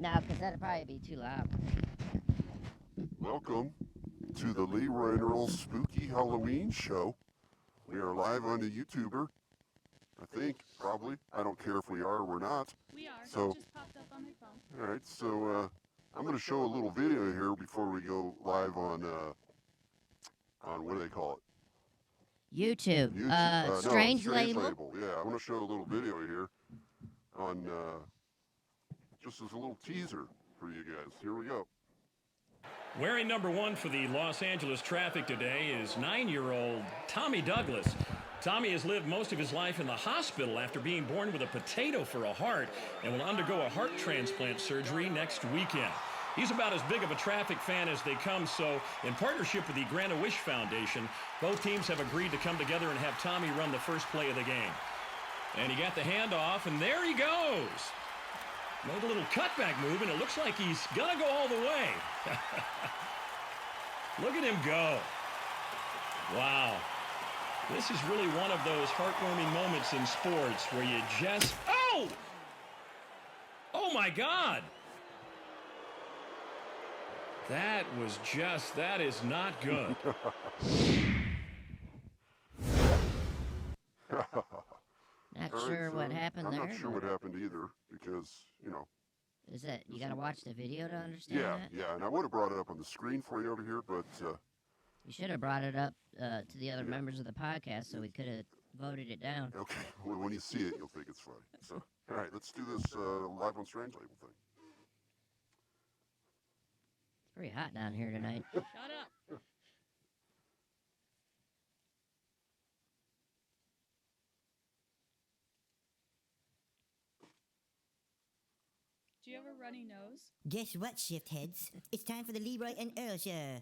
No, because that'd probably be too loud. Welcome to the LeRoy and Earl Spooky Halloween Show. We are live on the YouTuber. I think, probably. I don't care if we are or we're not. We are. So, It just popped up on my phone. all right, so I'm going to show a little video here before we go live on what do they call it? YouTube. YouTube. Strange no, label. Yeah, I want to show a little video here on just as a little teaser for you guys. Here we go. Wearing number 1 for the Los Angeles Traffic today is 9-year-old Tommy Douglas. Tommy has lived most of his life in the hospital after being born with a potato for a heart and will undergo a heart transplant surgery next weekend. He's about as big of a traffic fan as they come, so in partnership with the Grant-A-Wish Foundation, both teams have agreed to come together and have Tommy run the first play of the game. And he got the handoff, and there he goes. Made a little cutback move, and it looks like he's gonna go all the way. Look at him go. Wow. This is really one of those heartwarming moments in sports where you just... Oh! Oh, my God. That is not good. Not All sure right, what so happened I'm there. not sure what happened either because, Is that you got to watch the video to understand yeah, that? yeah, and I would have brought it up on the screen for you over here, but You should have brought it up to the other members of the podcast so we could have voted it down. okay, when you see it, you'll think it's funny. So, all right, let's do this live on Strange Label thing. It's pretty hot down here tonight. Shut up. Do you have a runny nose? Guess what, shift heads? It's time for the LeRoy and Earl show.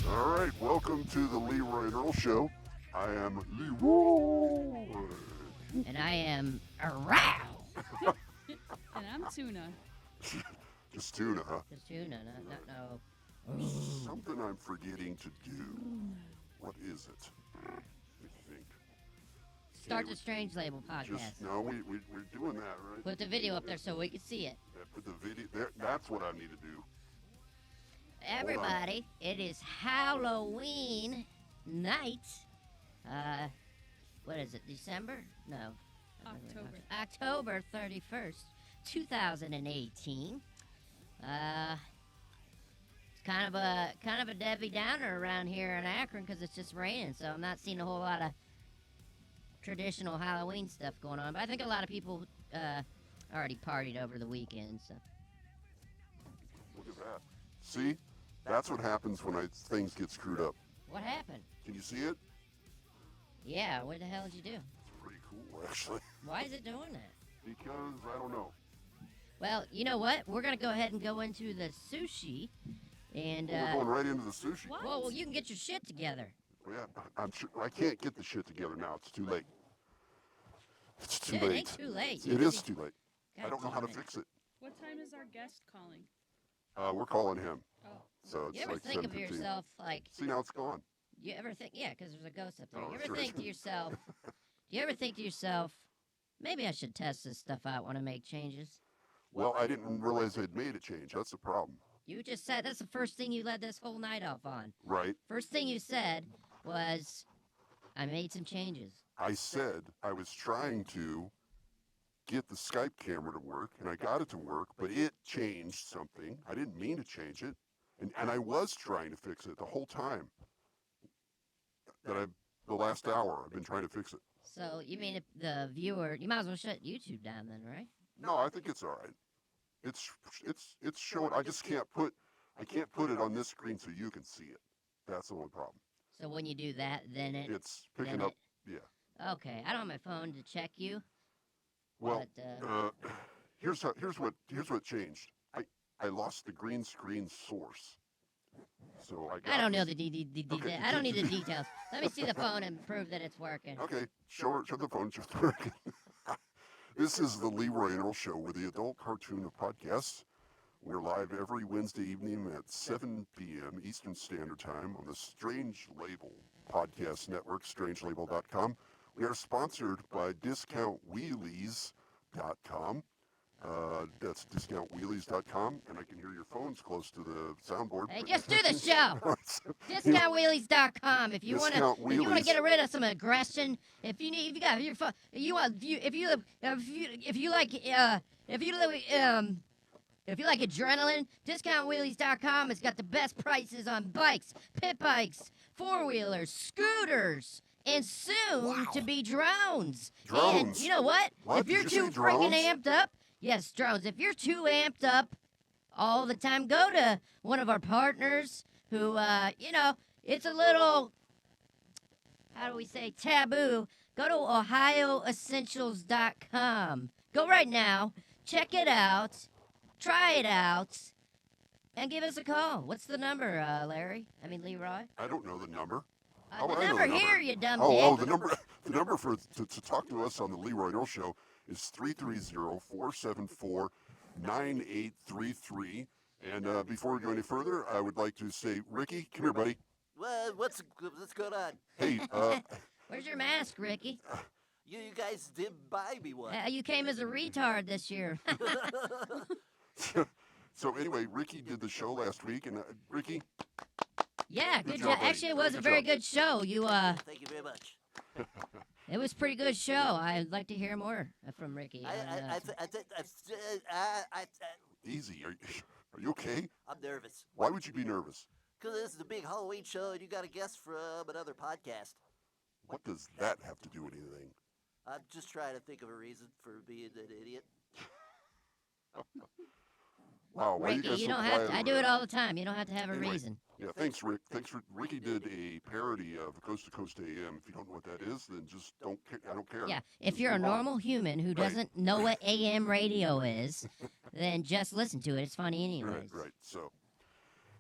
All right, welcome to the LeRoy and Earl show. I am LeRoy. And I am around. And I'm Tuna. Just tuna, huh? Just tuna, no. Something I'm forgetting to do. What is it? I think. Start the Strange Label podcast. No, we're doing that, right? Put the video up there so we can see it. Yeah, put the video there. That's what I need to do. Everybody, it is Halloween night. What is it, December? No. October. October 31st, 2018. It's kind of a Debbie Downer around here in Akron because it's just raining, so I'm not seeing a whole lot of traditional Halloween stuff going on. But I think a lot of people already partied over the weekend, so. Look at that. See? That's what happens when things get screwed up. What happened? Can you see it? Yeah, what the hell did you do? It's pretty cool, actually. Why is it doing that? Because, I don't know. Well, you know what? We're going to go ahead and go into the sushi. And, We're going right into the sushi. What? well, you can get your shit together. Yeah, I'm sure I can't get the shit together now. It's too late. It's too Shit, late. it ain't too late. It is too late. God I don't know how to damn it. fix it. What time is our guest calling? We're calling him. Oh. So it's You ever like think of 7:15. yourself like, See, now it's gone. you ever think, yeah, because there's a ghost up there. Oh, You that's ever right. think to yourself, do you ever think to yourself, maybe I should test this stuff out when I make changes? Well, I didn't realize I'd made a change. That's the problem. You just said, that's the first thing you led this whole night off on. Right? First thing you said was, I made some changes. I said I was trying to get the Skype camera to work, and I got it to work, but it changed something. I didn't mean to change it. And I was trying to fix it the whole time. The last hour, I've been trying to fix it. So, you mean if the viewer, you might as well shut YouTube down then, right? No, I think it's all right. It's showing. I just can't put it on this screen so you can see it. That's the only problem. So when you do that, then It's picking then up. Yeah. Okay, I don't have my phone to check you. Well, But, here's what changed. I lost the green screen source. So I don't know the Okay. I don't need the details. Let me see the phone and prove that it's working. Okay, show the phone. Show the working. This is the LeRoy and Earl Show. We're the adult cartoon of podcasts. We're live every Wednesday evening at 7 p.m. Eastern Standard Time on the Strange Label podcast network, strangelabel.com. We are sponsored by DiscountWheelies.com. That's discountwheelies.com, and I can hear your phones close to the soundboard. Hey, just do the show. DiscountWheelies.com. If you want to get rid of some aggression, if you like adrenaline, DiscountWheelies.com has got the best prices on bikes, pit bikes, four-wheelers, scooters, and soon to be drones. Drones? And you know what? If you're too freaking amped up, yes, drones. If you're too amped up all the time, go to one of our partners who, it's a little, how do we say, taboo. Go to OhioEssentials.com. Go right now, check it out, try it out, and give us a call. What's the number, Leroy? I don't know the number. The number here, you dumb dick. dick. The number to talk to us on the LeRoy and Earl Show is 330-474-9833. And before we go any further, I would like to say, Ricky, come here, buddy. What's going on? Hey, Where's your mask, Ricky? You guys didn't buy me one. You came as a retard this year. So anyway, Ricky did the show last week, and Ricky. Yeah, good job, job. buddy. Actually, it was a very good show. Thank you very much. It was a pretty good show. I'd like to hear more from Ricky. Easy. Are you okay? I'm nervous. Why would you be nervous? Because this is a big Halloween show, and you got a guest from another podcast. What does that have to do with anything? I'm just trying to think of a reason for being an idiot. Wow, why Ricky, are you guys you so don't quiet have to. I over do it there? all the time. You don't have to have a Anyway. reason. Yeah, thanks, Rick. Ricky did a parody of Coast to Coast AM. If you don't know what that is, then just don't. I don't care. Yeah, if Just you're a move on. normal human who doesn't know what AM radio is, then just listen to it. It's funny anyways. Right. So,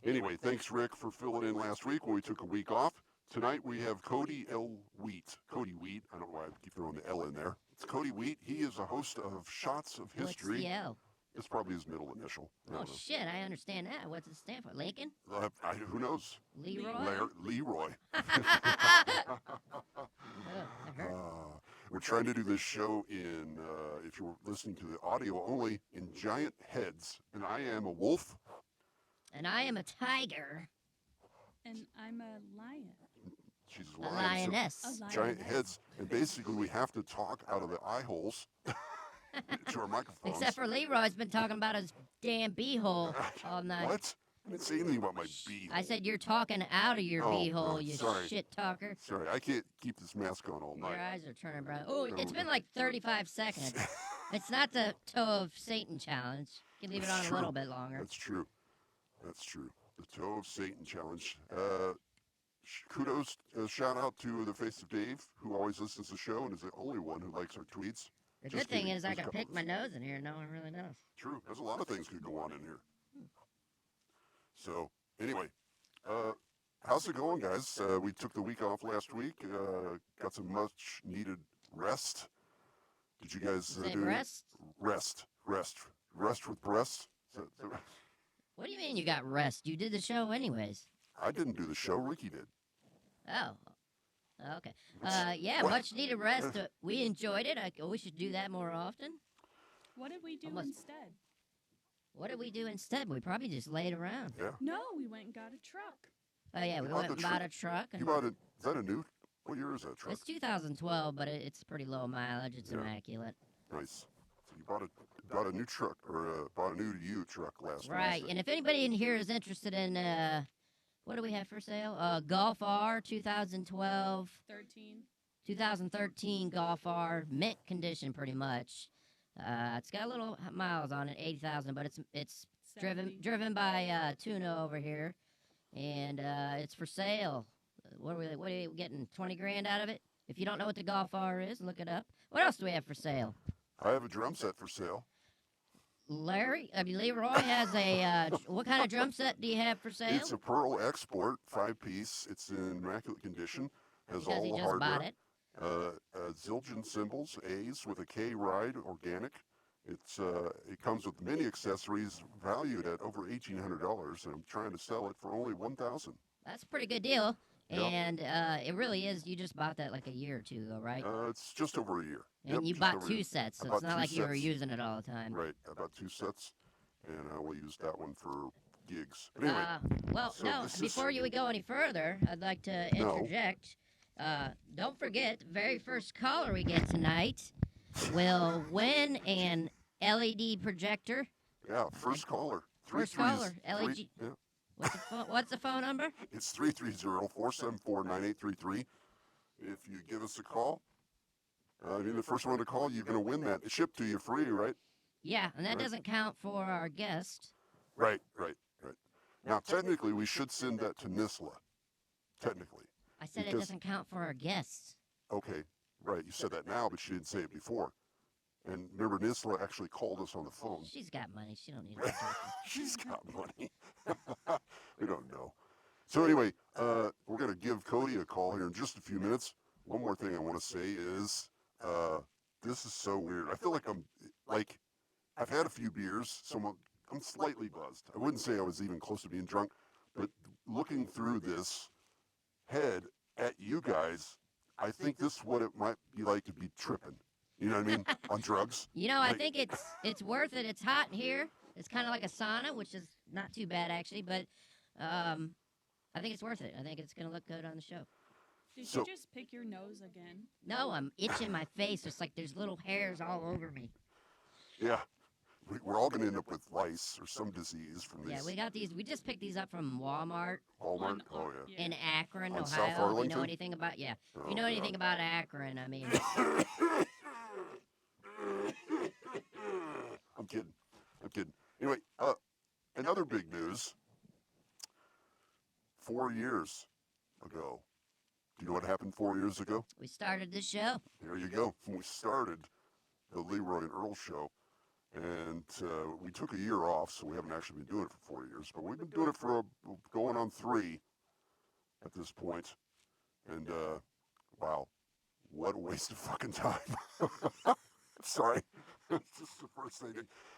anyway, thanks, Rick, for filling in last week when we took a week off. Tonight we have Cody Wheat. Cody Wheat. I don't know why I keep throwing the L in there. It's Cody Wheat. He is a host of Shots of History. What's the L? It's probably his middle initial. I Oh, don't know. shit, I understand that. What's it stand for? Lincoln? Who knows? Leroy? Leroy. Ugh, that hurt. We're trying to do this show in, if you're listening to the audio only, in giant heads. And I am a wolf. And I am a tiger. And I'm a lion. She's A lying. So lioness. A lion. giant heads. And basically we have to talk out of the eye holes to our microphones. Except for Leroy's been talking about his damn beehole all night. What? I didn't say anything about my bee. I said you're talking out of your Oh, beehole, you sorry. shit talker. Sorry, I can't keep this mask on all Your night. eyes are turning brown. Oh, it's been like 35 seconds. It's not the toe of Satan challenge. You can leave it That's on true. a little bit longer. That's true. That's true. The Toe of Satan challenge. Kudos, shout out to the Face of Dave, who always listens to the show and is the only one who likes our tweets. The Just good thing kidding. is I There's a can couple pick of my us. nose in here. No one really knows. True. There's a lot of things could go on in here. So, anyway, how's it going, guys? We took the week off last week. Got some much needed rest. Did you guys Say do breast? rest with breasts? What do you mean you got rest? You did the show anyways. I didn't do the show. Ricky did. Oh. Okay. Yeah, What? much needed rest. We enjoyed it. We should do that more often. What did we do Almost- instead? What did we do instead? We probably just laid around. Yeah. No, we went and got a truck. Oh yeah, we bought went the and bought a truck. And You bought it? Is that a new? What year is that truck? It's 2012, but it's pretty low mileage. It's Yeah. immaculate. Nice. So you bought a new truck or bought a new to you truck last Right. week. And if anybody in here is interested in what do we have for sale? Golf R 2012, 2013 Golf R, mint condition pretty much. It's got a little miles on it, 80,000, but it's 70. driven by Tuna over here, and it's for sale. What are you getting? 20 grand out of it? If you don't know what the Golf R is, look it up. What else do we have for sale? I have a drum set for sale. Leroy has a what kind of drum set do you have for sale? It's a Pearl Export 5-piece. It's in immaculate condition. Has Because all he the just hardware. bought it. Zildjian cymbals, A's with a K ride, organic. It comes with many accessories valued at over $1,800, and I'm trying to sell it for only $1,000. That's a pretty good deal. Yep. And it really is. You just bought that like a year or two ago, right? It's just over a year. And Yep, you just bought over a 2 year. sets, so I it's bought not 2 like you were sets. using it all the time. Right, I bought 2 sets, and I will use that one for gigs. But anyway, Well, so no, this is- before you go any further, I'd like to No. interject. Don't forget, the very first caller we get tonight will win an LED projector. yeah, first caller. First caller, LED. Yeah, What's the phone number? it's 330-474-9833. If you give us a call, you're the first one to call, you're going to win that. It's shipped to you free, right? Yeah, and that Right. doesn't count for our guest. Right. Now, technically, we should send that to Nisla. Technically. I said it Because- doesn't count for our guests. Okay, right. You said that now, but she didn't say it before. And remember, Nisla actually called us on the phone. She's got money. She don't need it. She's got money. We don't know. So anyway, we're going to give Cody a call here in just a few minutes. One more thing I want to say is, this is so weird. I feel like I've had a few beers, so I'm slightly buzzed. I wouldn't say I was even close to being drunk, but looking through this head at you guys, I think this is what it might be like to be tripping. You know what I mean? On drugs. You know, I Like- think it's worth it. It's hot in here. It's kind of like a sauna, which is not too bad actually, but I think it's worth it. I think it's gonna look good on the show. Did So- you just pick your nose again? No, I'm itching my face. It's like there's little hairs all over me. Yeah. We're all going to end up with lice or some disease from these. Yeah, we got these. We just picked these up from Walmart Walmart. Oh, yeah. in Akron, On Ohio. South If you know Arlington? anything about If Oh, you know anything God. about Akron, I mean, I'm kidding. Anyway, another big news. 4 years ago. Do you know what happened 4 years ago? we started this show. There you go. We started the LeRoy and Earl show. And we took a year off, so we haven't actually been doing it for 4 years. But we've been doing it for going on 3 at this point. And, wow, what a waste of fucking time. Sorry. It's just the first thing.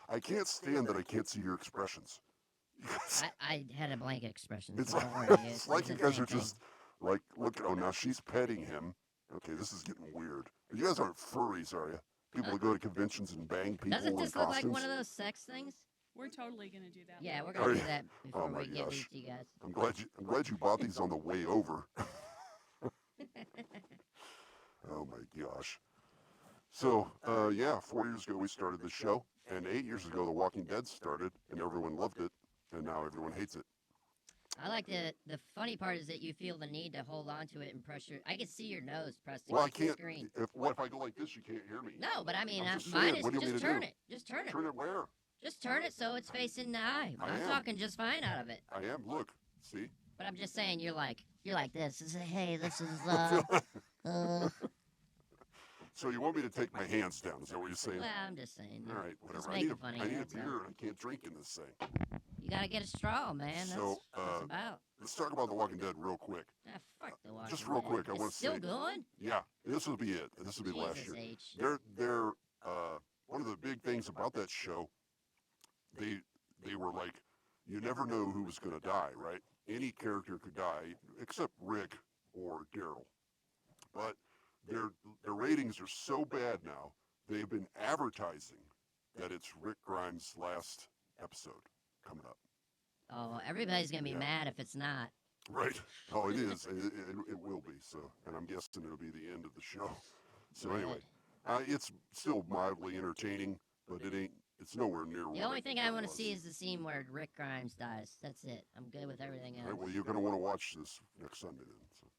I can't stand that I can't see your expressions. I had a blank expression. It's so like, don't worry, it's like it's you the guys same are thing. just like, look, oh, now she's petting him. Okay, this is getting weird. You guys aren't furries, are you? People that go to conventions and bang people Doesn't in this look costumes. like one of those sex things? We're totally gonna do that. Yeah, we're later. Are gonna you? do that before Oh my we get gosh. these to you guys. I'm glad you bought these on the way over. Oh my gosh. So, yeah, 4 years ago we started the show, and 8 years ago The Walking Dead started, and everyone loved it, and now everyone hates it. I like the funny part is that you feel the need to hold on to it and pressure. I can see your nose pressed Well, I against the can't. screen. What if I go like this? You can't hear me. No, but I mean, I'm just mine saying, is what do you want just me to turn do? it. Just turn it. Turn it where? Just turn it so it's facing the eye. I I'm am. talking just fine out of it. I am. Look. See? But I'm just saying you're like this. This is, hey, this is So you want me to take my hands down? Is that what you're saying? well, I'm just saying. All right, whatever. Just I make need it funny. I need a that's all. beer, and I can't drink in this thing. You gotta get a straw, man. That's So, what it's about. Let's talk about The Walking Dead real quick. Ah, fuck the Walking Just real Dead. quick, I It's wanna still say- going. Yeah, this will be it. This will be last Jesus year. H. They're one of the big things about that show. They were like, you never know who was going to die, right? Any character could die except Rick or Daryl. But their ratings are so bad now. They've been advertising that it's Rick Grimes' last episode coming up. Oh, everybody's gonna be Yeah. mad if it's not. Right. Oh, it is. It will be. So, and I'm guessing it'll be the end of the show. So anyway, it's still mildly entertaining, but it's nowhere near. The only thing I want to see is the scene where Rick Grimes dies. That's it. I'm good with everything All else. right, well, you're going to want to watch this next Sunday then.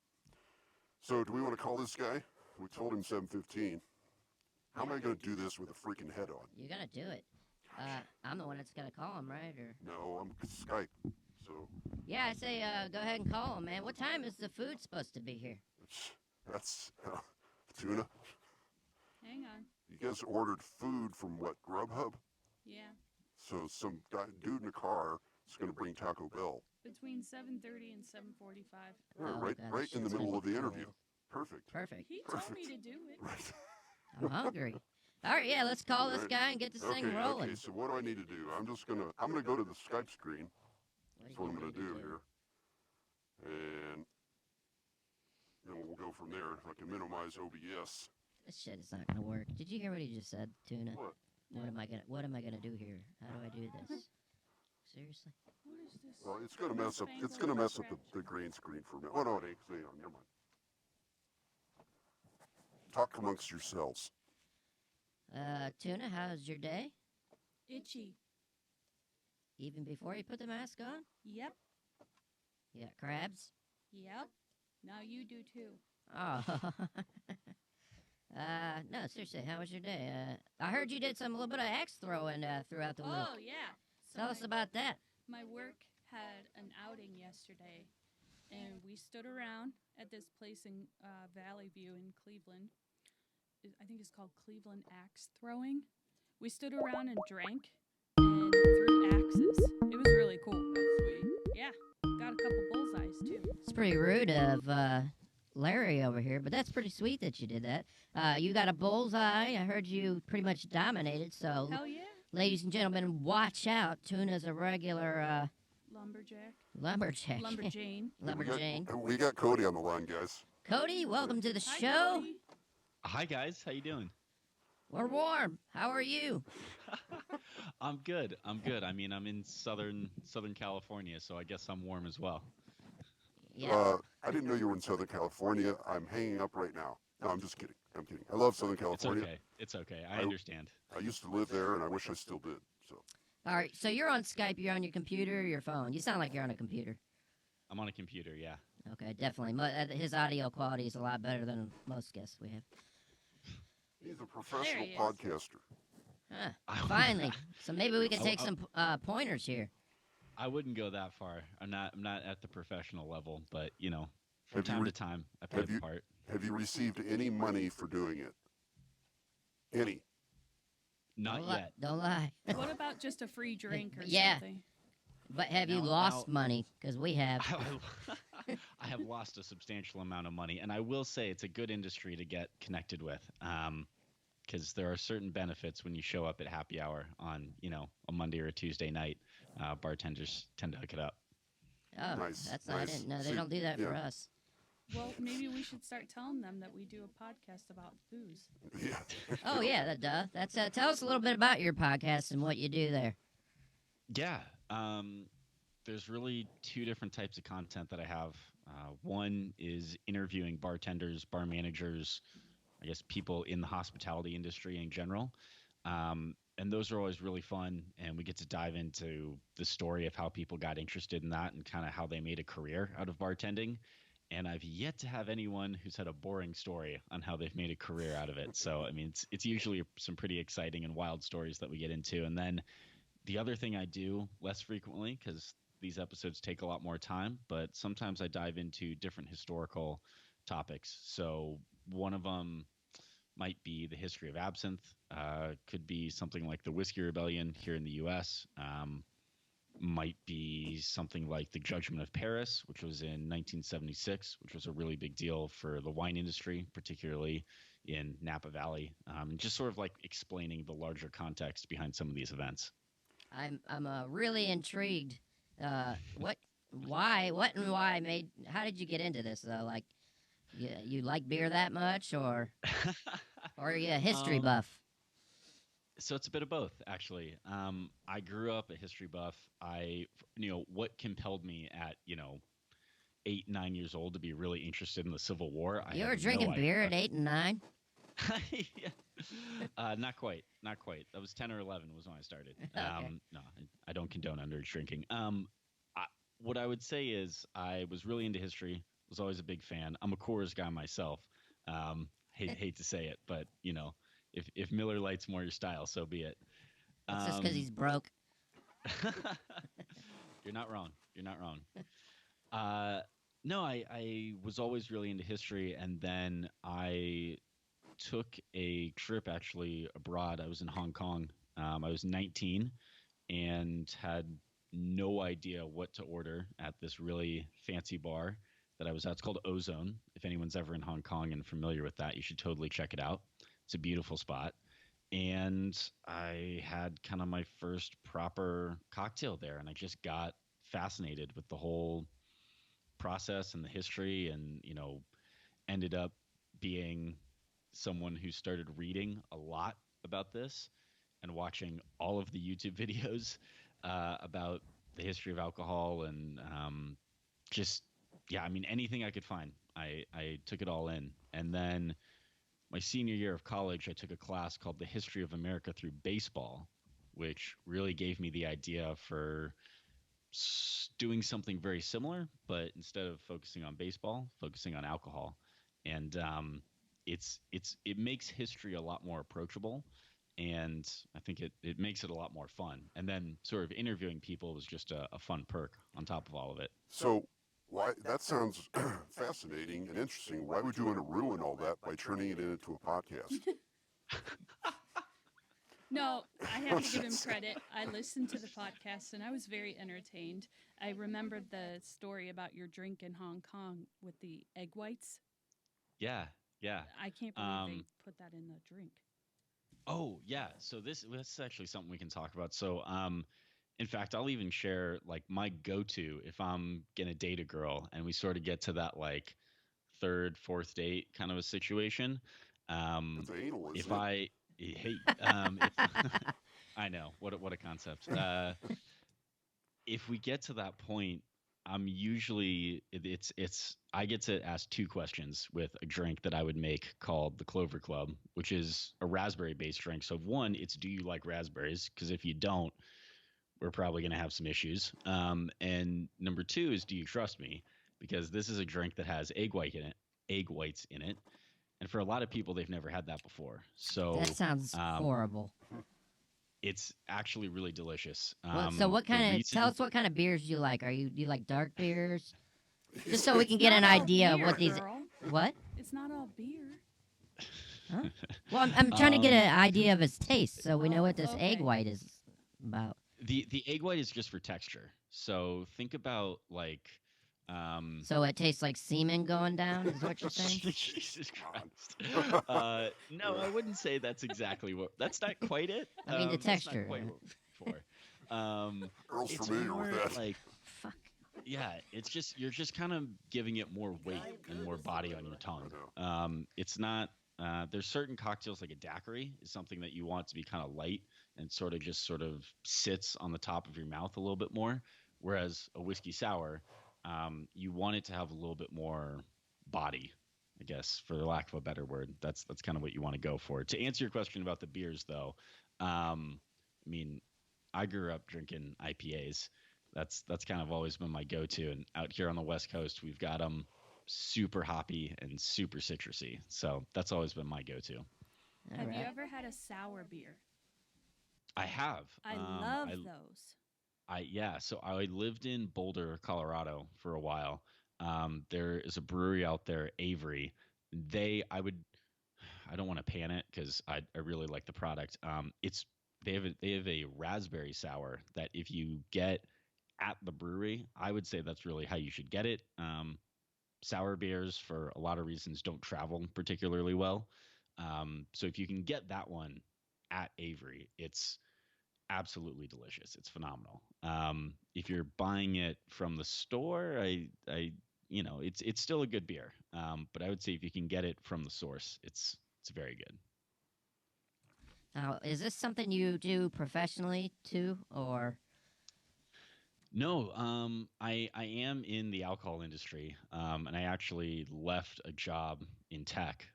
So do we want to call this guy? We told him 7:15. How am I going to do this with a freaking head on? You're gonna do it. I'm the one that's gonna call him, right? Or No, I'm Skype. So yeah, I say go ahead and call him, man. What time is the food supposed to be here? that's tuna. Hang on. You guys ordered food from what, Grub Hub? Yeah. So some dude in a car is going to bring Taco Bell. Between 7:30 and 7:45. Yeah, Oh, right, God, right this in the shit's middle gonna of the be interview. cold. Perfect. Perfect. He told me to do it. Right. I'm hungry. All right, yeah, let's call this Right. guy and get this thing rolling. Okay, so what do I need to do? I'm gonna go to the Skype screen. That's what I'm gonna do here. And then we'll go from there. If I can minimize OBS. This shit is not gonna work. Did you hear what he just said, Tuna? What? What am I gonna do here? How do I do this? Seriously? What is this? Well, it's gonna mess up. It's gonna mess up the green screen for a minute. Oh no, it ain't. Never mind. Talk amongst yourselves. Tuna, how's your day? Itchy. Even before you put the mask on? Yep. You got crabs? Yep. Now you do too. Oh. No, seriously, how was your day? I heard you did a little bit of axe throwing throughout the week. Oh, yeah. So Tell us about that. my work had an outing yesterday, and we stood around at this place in Valley View in Cleveland. I think it's called Cleveland Axe Throwing. We stood around and drank and threw axes. It was really cool. That's sweet. Yeah. Got a couple bullseyes, too. It's pretty rude of Larry over here, but that's pretty sweet that you did that. You got a bullseye. I heard you pretty much dominated, so Hell yeah. ladies and gentlemen, watch out. Tuna's a regular Lumberjack. lumberjack. Lumberjane. Lumberjane. We got Cody on the line, guys. Cody, welcome to the Hi, show. Cody. Hi guys, how you doing? We're warm. How are you? I'm good. I mean, I'm in Southern California, so I guess I'm warm as well. Yeah. I didn't know you were in Southern California. I'm hanging up right now. No, I'm just kidding. I'm kidding. I love Southern California. It's okay. I understand. I used to live there, and I wish I still did. So. All right. So you're on Skype. You're on your computer or your phone. You sound like you're on a computer. I'm on a computer, yeah. Okay, definitely. His audio quality is a lot better than most guests we have. He's a professional he is. podcaster. Huh. Finally. So maybe we can take some pointers here. I wouldn't go that far. I'm not at the professional level, but you know, from Have you time re- to time, I play a part. Have you received any money for doing it? Any? Not yet. Don't lie. What about just a free drink or Yeah. something? But have you Now- lost now- money? Because we have. I have lost a substantial amount of money, and I will say it's a good industry to get connected with, because there are certain benefits when you show up at happy hour on, you know, a Monday or a Tuesday night. Bartenders tend to hook it up. Oh, Nice, that's I nice. didn't know. They See, don't do that for yeah. us. Well, maybe we should start telling them that we do a podcast about booze. Yeah. Oh yeah, duh. That's tell us a little bit about your podcast and what you do there. Yeah. There's really two different types of content that I have. One is interviewing bartenders, bar managers, I guess people in the hospitality industry in general. And those are always really fun. And we get to dive into the story of how people got interested in that and kind of how they made a career out of bartending. And I've yet to have anyone who's had a boring story on how they've made a career out of it. So, I mean, it's usually some pretty exciting and wild stories that we get into. And then the other thing I do less frequently, because these episodes take a lot more time, but sometimes I dive into different historical topics. So one of them might be the history of absinthe, could be something like the Whiskey Rebellion here in the U.S., might be something like the Judgment of Paris, which was in 1976, which was a really big deal for the wine industry, particularly in Napa Valley, and just sort of like explaining the larger context behind some of these events. I'm really intrigued. Why made? How did you get into this though? Like, you like beer that much, or are you a history buff? So it's a bit of both, actually. I grew up a history buff. What compelled me at 8, 9 years old to be really interested in the Civil War. You were drinking beer at 8 and 9. Yeah. Not quite. That was 10 or 11 was when I started. Okay. No, I don't condone underage drinking. What I would say is I was really into history. Was always a big fan. I'm a Coors guy myself. Hate to say it, but if Miller Lite's more your style, so be it. It's just because he's broke. You're not wrong. No, I was always really into history, and then I took a trip actually abroad. I was in Hong Kong. I was 19 and had no idea what to order at this really fancy bar. that I was at. It's called Ozone. If anyone's ever in Hong Kong and familiar with that, you should totally check it out. It's a beautiful spot. And I had kind of my first proper cocktail there, and I just got fascinated with the whole process and the history, and ended up being someone who started reading a lot about this and watching all of the YouTube videos about the history of alcohol, and just yeah, I mean anything I could find. I took it all in, and then my senior year of college, I took a class called The History of America Through Baseball, which really gave me the idea for doing something very similar, but instead of focusing on baseball, focusing on alcohol. And it makes history a lot more approachable, and I think it makes it a lot more fun. And then sort of interviewing people was just a fun perk on top of all of it. So, why that sounds fascinating and interesting. Why would you want to ruin all that by turning it into a podcast? No, I have to give him credit. I listened to the podcast and I was very entertained. I remembered the story about your drink in Hong Kong with the egg whites. Yeah, yeah. I can't believe they put that in the drink. Oh, yeah. So this is actually something we can talk about. So, in fact, I'll even share like my go-to if I'm gonna date a girl and we sort of get to that like third, fourth date kind of a situation. It's anal, If isn't it? I hey, if, I know what a concept. If we get to that point, I'm usually it's I get to ask two questions with a drink that I would make called the Clover Club, which is a raspberry based drink. So one, it's do you like raspberries? Because if you don't, we're probably going to have some issues. And number two is do you trust me? Because this is a drink that has egg whites in it, and for a lot of people, they've never had that before. So That sounds horrible. it's actually really delicious. So what kind of? Tell us what kind of beers you like. Do you like dark beers? Just so we can get an idea of what these. Girl. What? It's not all beer. Huh? Well, I'm trying to get an idea of its taste, so we know what this egg Okay. white is about. The egg white is just for texture. So think about like. So it tastes like semen going down. Is what you're saying? Jesus Christ. No, I wouldn't say that's exactly what. That's not quite it. I mean the That's not texture. quite what we're looking for. Earl's It's familiar more with that. like Fuck. yeah, it's just you're just kind of giving it more weight and more body on your tongue. It's not. There's certain cocktails like a daiquiri is something that you want to be kind of light and sort of sits on the top of your mouth a little bit more, whereas a whiskey sour, you want it to have a little bit more body, I guess, for the lack of a better word. That's kind of what you want to go for. To answer your question about the beers, though, I mean, I grew up drinking IPAs. That's kind of always been my go-to. And out here on the West Coast, we've got them super hoppy and super citrusy. So that's always been my go-to. All Have you right. ever had a sour beer? I have. I love those. So I lived in Boulder, Colorado for a while. There is a brewery out there, Avery. I don't want to pan it because I really like the product. They have a raspberry sour that if you get at the brewery, I would say that's really how you should get it. Sour beers, for a lot of reasons, don't travel particularly well. So if you can get that one at Avery, it's absolutely delicious. It's phenomenal. If you're buying it from the store, it's still a good beer. But I would say if you can get it from the source, it's very good. Now, is this something you do professionally too, or? No, I am in the alcohol industry, and I actually left a job in tech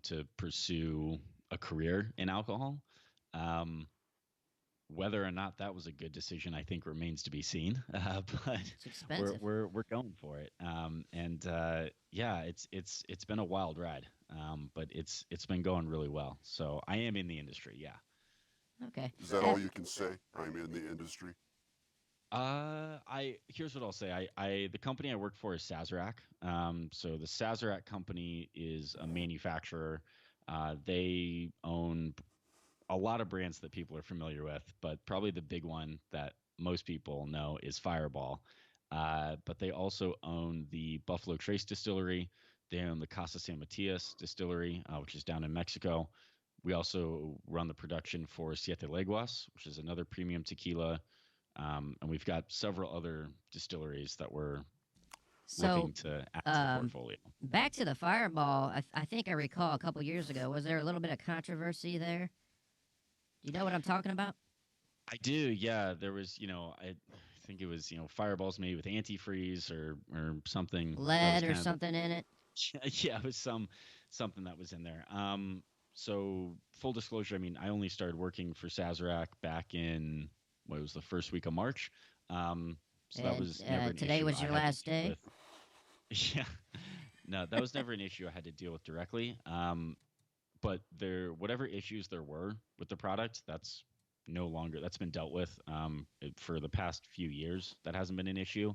to pursue a career in alcohol. Um, Whether or not that was a good decision, I think remains to be seen. But It's expensive. we're going for it. Yeah, it's been a wild ride, but it's been going really well. So I am in the industry. Yeah. Okay. Is that all you can say? I'm in the industry. Here's what I'll say. The company I work for is Sazerac. So the Sazerac company is a manufacturer. They own a lot of brands that people are familiar with, but probably the big one that most people know is Fireball. but they also own the Buffalo Trace Distillery. They own the Casa San Matias Distillery, which is down in Mexico. We also run the production for Siete Leguas, which is another premium tequila. And we've got several other distilleries that we're looking So, to add to the portfolio. back to the Fireball, I think I recall a couple years ago, was there a little bit of controversy there? Do you know what I'm talking about? I do, yeah. There was, I think it was, fireballs made with antifreeze or something. That was Lead or kind of something in it? yeah, it was something that was in there. So full disclosure, I mean, I only started working for Sazerac back in what was the first week of March. So that And was never an today issue was I your had to last deal day? with. Yeah, no, that was never an issue I had to deal with directly. But whatever issues there were with the product, that's been dealt with for the past few years. That hasn't been an issue.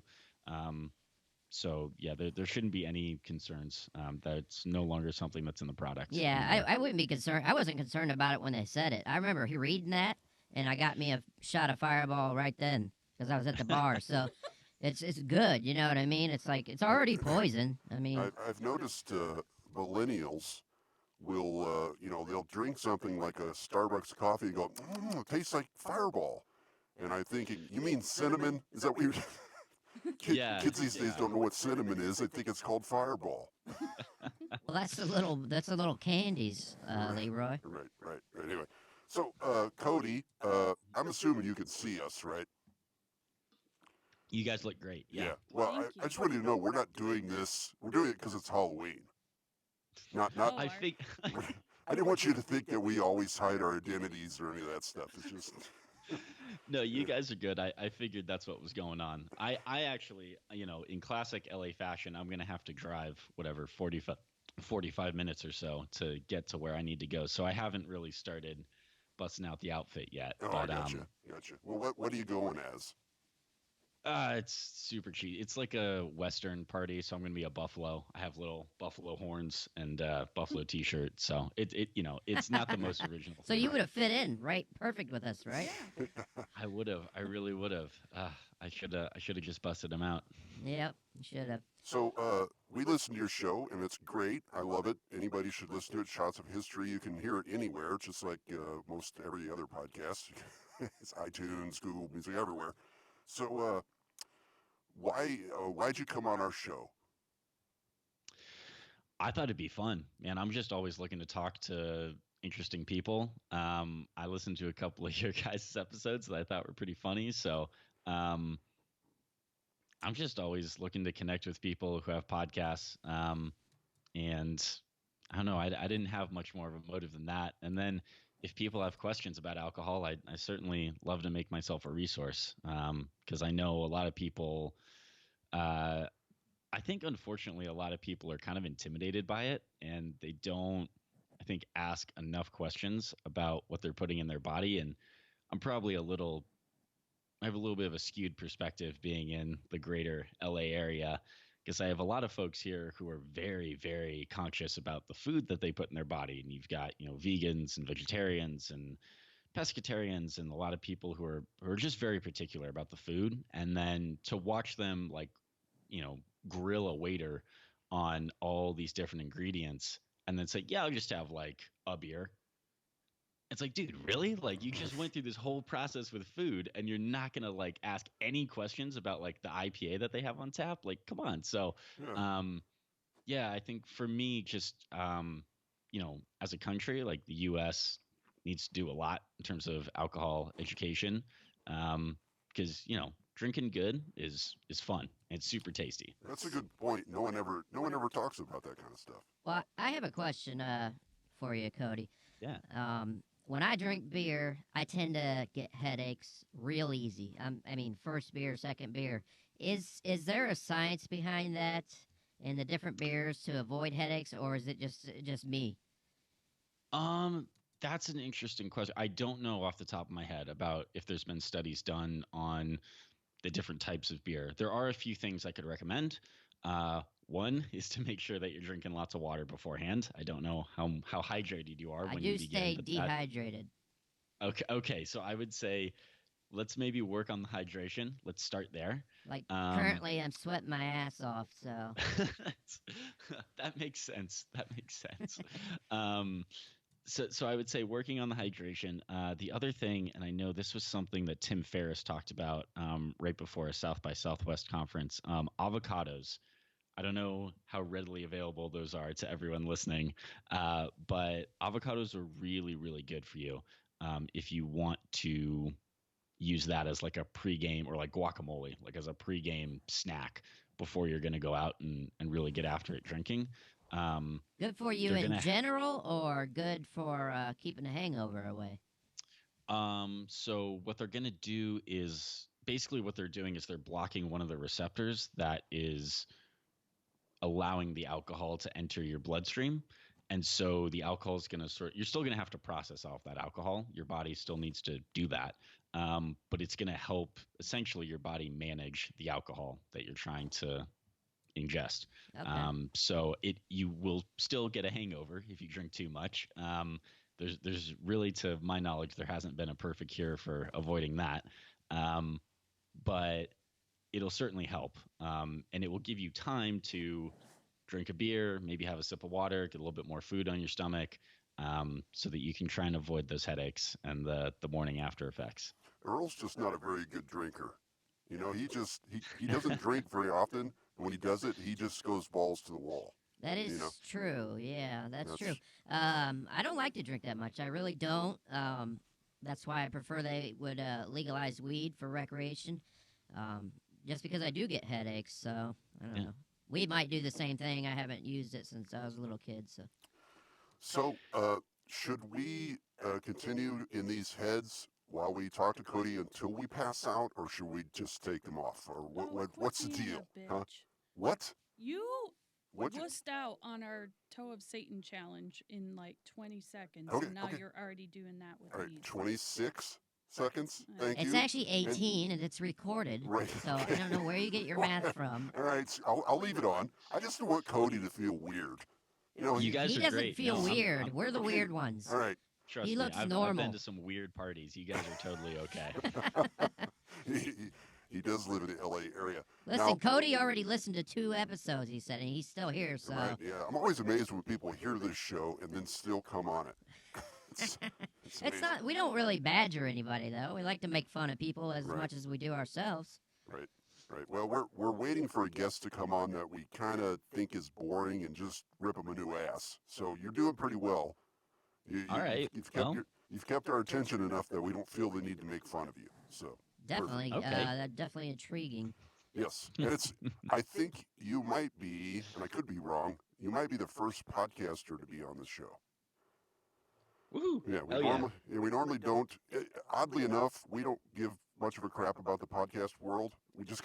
So yeah, there shouldn't be any concerns. That's no longer something that's in the product. Yeah, anymore. I wouldn't be concerned. I wasn't concerned about it when they said it. I remember reading that, and I got me a shot of Fireball right then because I was at the bar. So it's good. You know what I mean? It's like it's already poison. I mean, I've noticed millennials will, they'll drink something like a Starbucks coffee and go, it tastes like Fireball. And I'm thinking, you mean cinnamon? Is that what you're... Yeah, Kids these days yeah. don't know what cinnamon is. They think it's called Fireball. well, that's the little candies, Leroy. Right. Anyway, so Cody, I'm assuming you can see us, right? You guys look great. Yeah. Well, Thank I just want you to know we're not doing this. We're doing it because it's Halloween. Not. Oh, I our- think I didn't want you to think that we always hide our identities or any of that stuff. It's just. no, you guys are good. I figured that's what was going on. I actually, in classic LA fashion, I'm gonna have to drive whatever 45 minutes or so to get to where I need to go. So I haven't really started busting out the outfit yet. Oh, But I gotcha. Well, what are you going as? it's super cheap. It's like a Western party, so I'm gonna be a buffalo. I have little buffalo horns and buffalo T-shirt. So it's not the most original. So you would have fit in right, perfect with us, right? I would have. I really would have. I should have just busted them out. Yep, you should have. So we listen to your show, and it's great. I love it. Anybody should listen to it. Shots of History. You can hear it anywhere, just like most every other podcast. It's iTunes, Google Music, everywhere. So why'd you come on our show? I thought it'd be fun, man. I'm just always looking to talk to interesting people. I listened to a couple of your guys' episodes that I thought were pretty funny. So I'm just always looking to connect with people who have podcasts. And I don't know, I didn't have much more of a motive than that. And then if people have questions about alcohol, I certainly love to make myself a resource because I know a lot of people. I think unfortunately a lot of people are kind of intimidated by it and they don't, I think, ask enough questions about what they're putting in their body. And I'm probably I have a little bit of a skewed perspective being in the greater LA area because I have a lot of folks here who are very, very conscious about the food that they put in their body. And you've got, vegans and vegetarians and pescatarians and a lot of people who are just very particular about the food. And then to watch them grill a waiter on all these different ingredients and then say, yeah, I'll just have like a beer. It's like, dude, really? Like you just went through this whole process with food and you're not going to like ask any questions about like the IPA that they have on tap? Like, come on. So, Yeah. I think for me, just, as a country, like the US needs to do a lot in terms of alcohol education. Because, drinking good is fun. It's super tasty. That's a good point. No one ever talks about that kind of stuff. Well, I have a question for you, Cody. Yeah. When I drink beer, I tend to get headaches real easy. I mean, first beer, second beer. Is there a science behind that in the different beers to avoid headaches, or is it just me? That's an interesting question. I don't know off the top of my head about if there's been studies done on the different types of beer. There are a few things I could recommend. One is to make sure that you're drinking lots of water beforehand. I don't know how hydrated you are I when do you begin. stay but dehydrated. Okay. So I would say let's maybe work on the hydration. Let's start there. Like Um, currently, I'm sweating my ass off. So that makes sense. That makes sense. Um, so I would say working on the hydration. The other thing, and I know this was something that Tim Ferriss talked about right before a South by Southwest conference. Avocados. I don't know how readily available those are to everyone listening, but avocados are really, really good for you if you want to use that as like a pregame or like guacamole, like as a pregame snack before you're going to go out and really get after it drinking. good for you They're in gonna general, or good for keeping a hangover away? So what they're going to do is basically what they're doing is they're blocking one of the receptors that is allowing the alcohol to enter your bloodstream. And so the alcohol is going to you're still going to have to process off that alcohol. Your body still needs to do that. But it's going to help essentially your body manage the alcohol that you're trying to ingest. Okay. So you will still get a hangover if you drink too much. There's really, to my knowledge, there hasn't been a perfect cure for avoiding that. But it'll certainly help. And it will give you time to drink a beer, maybe have a sip of water, get a little bit more food on your stomach, so that you can try and avoid those headaches and the morning after effects. Earl's just not a very good drinker. You know, he doesn't drink very often. And when he does it, he just goes balls to the wall. That is You know? true. Yeah, that's true. That's- I don't like to drink that much. I really don't. That's why I prefer they would legalize weed for recreation. Just because I do get headaches, so I don't know. Weed might do the same thing. I haven't used it since I was a little kid, so. So, should we continue in these heads while we talk to Cody until we pass out, or should we just take them off? Or what's the Quit being deal? a Huh? bitch. What? You What? wussed out on our Toe of Satan challenge in like 20 seconds, Okay, and now okay. you're already doing that with All right, weed. 26 seconds. Thank It's you. actually 18, and it's recorded. Right. So I don't know where you get your math from. All right, so I'll leave it on. I just don't want Cody to feel weird. You know, You guys He are doesn't great. feel No, I'm- weird. I'm- We're the okay. weird ones. All right. Trust He me, looks I've normal. been to some weird parties. You guys are totally okay. He does live in the LA area. Listen, Now, Cody already listened to 2 episodes, he said, and he's still here, so. right, yeah, I'm always amazed when people hear this show and then still come on it. It's It's amazing. not, we don't really badger anybody, though. We like to make fun of people as Right. much as we do ourselves. Right, right. Well, we're waiting for a guest to come on that we kind of think is boring and just rip him a new ass. So you're doing pretty well. All right, well. You've kept our attention enough that we don't feel the need to make fun of you. So Definitely, Okay. that's definitely intriguing. yes, and it's. I think you might be, and I could be wrong. You might be the first podcaster to be on this show. Woohoo! Yeah, Hell yeah. we normally don't. Oddly enough, we don't give much of a crap about the podcast world. We just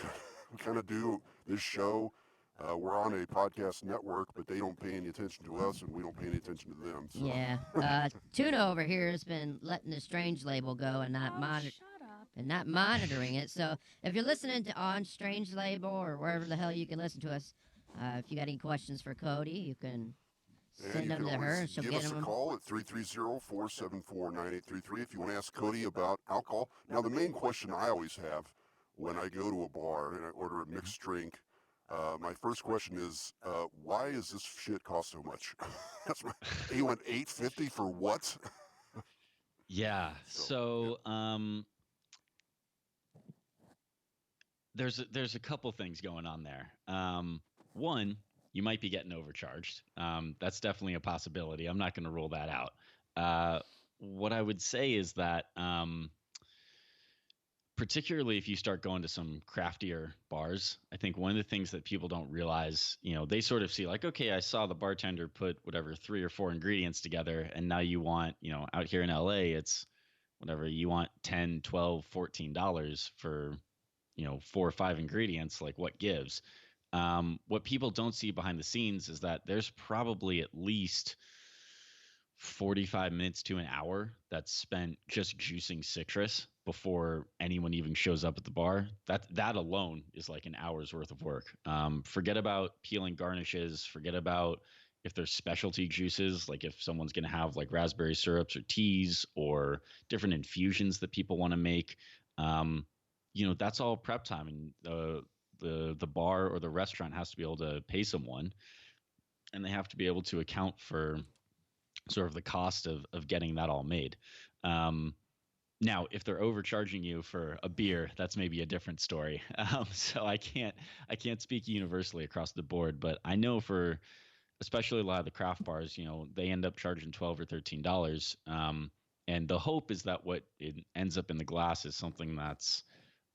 kind of do this show. We're on a podcast network, but they don't pay any attention to us, and we don't pay any attention to them. So. Yeah. Tuna over here has been letting the strange label go and not Shut up. monitoring it. So if you're listening to on Strange Label or wherever the hell you can listen to us, if you got any questions for Cody, you can And send you them can to her, always and she'll give get us a them. call at 330-474-9833 if you want to ask Cody about alcohol. Now, the main question I always have when I go to a bar and I order a mixed drink, my first question is, why does this shit cost so much? You went $8.50 for what? Yeah. So, there's a couple things going on there. One, you might be getting overcharged. That's definitely a possibility. I'm not going to rule that out. What I would say is that, particularly if you start going to some craftier bars, I think one of the things that people don't realize, they sort of see like, okay, I saw the bartender put whatever 3 or 4 ingredients together, and now you want, out here in LA, it's whatever you want, $10, $12, $14 for, 4 or 5 ingredients. Like, what gives? What people don't see behind the scenes is that there's probably at least 45 minutes to an hour that's spent just juicing citrus before anyone even shows up at the bar. That alone is like an hour's worth of work. Forget about peeling garnishes. Forget about if there's specialty juices, like if someone's going to have like raspberry syrups or teas or different infusions that people want to make. That's all prep time, and the bar or the restaurant has to be able to pay someone, and they have to be able to account for sort of the cost of getting that all made. Now, if they're overcharging you for a beer, that's maybe a different story. So I can't speak universally across the board, but I know for especially a lot of the craft bars, they end up charging $12 or $13. And the hope is that what it ends up in the glass is something that's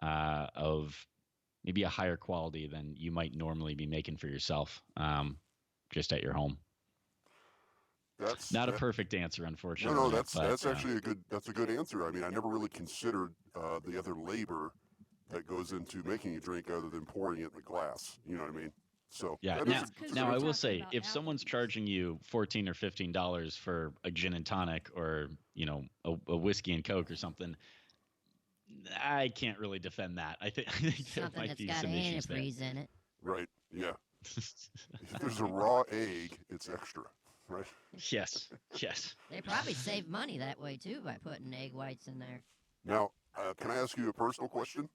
of maybe a higher quality than you might normally be making for yourself, just at your home. Not a perfect answer, unfortunately. No, that's actually a good answer. I mean, I never really considered the other labor that goes into making a drink other than pouring it in the glass. You know what I mean? So yeah. Now I will say, if someone's charging you $14 or $15 for a gin and tonic, or a whiskey and Coke or something, I can't really defend that. I think there might be some issues there. Antifreeze in it. Right. Yeah. If there's a raw egg, it's extra. Right. Yes. They probably save money that way too by putting egg whites in there. Now, can I ask you a personal question?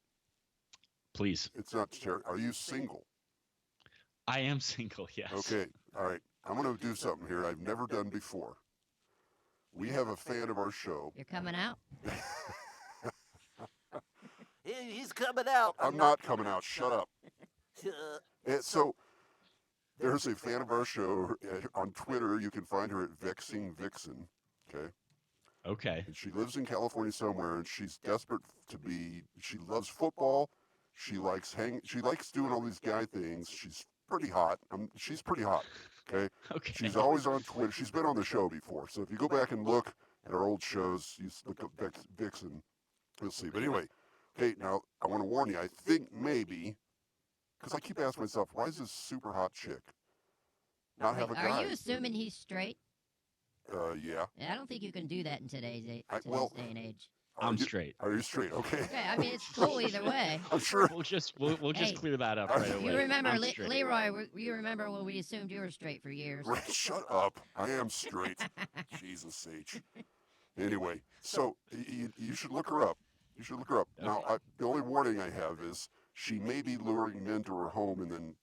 Please. It's not terrible. Are you single? I am single, yes. Okay. All right. I'm going to do something here I've never done before. We have a fan of our show. You're coming out? He's coming out. I'm not coming out. Shut up. So there's a fan of our show on Twitter. You can find her at Vexing Vixen. Okay. And she lives in California somewhere, and she's desperate to be. She loves football. She likes doing all these guy things. She's pretty hot. She's pretty hot. Okay. She's always on Twitter. She's been on the show before. So if you go back and look at our old shows, you look up Vixen, you'll see. But anyway, okay. Now I want to warn you. I think maybe, because I keep asking myself, why is this super hot chick not have a guy? Are you assuming he's straight? Yeah. I don't think you can do that in today's day and age. I'm straight. Are you straight? Okay. Okay, I mean, it's cool either way. I'm sure. We'll just clear that up right away. You remember, LeRoy, you remember when we assumed you were straight for years. Right, shut up. I am straight. Jesus H. Anyway, so you should look her up. Okay. Now, the only warning I have is she may be luring men to her home and then,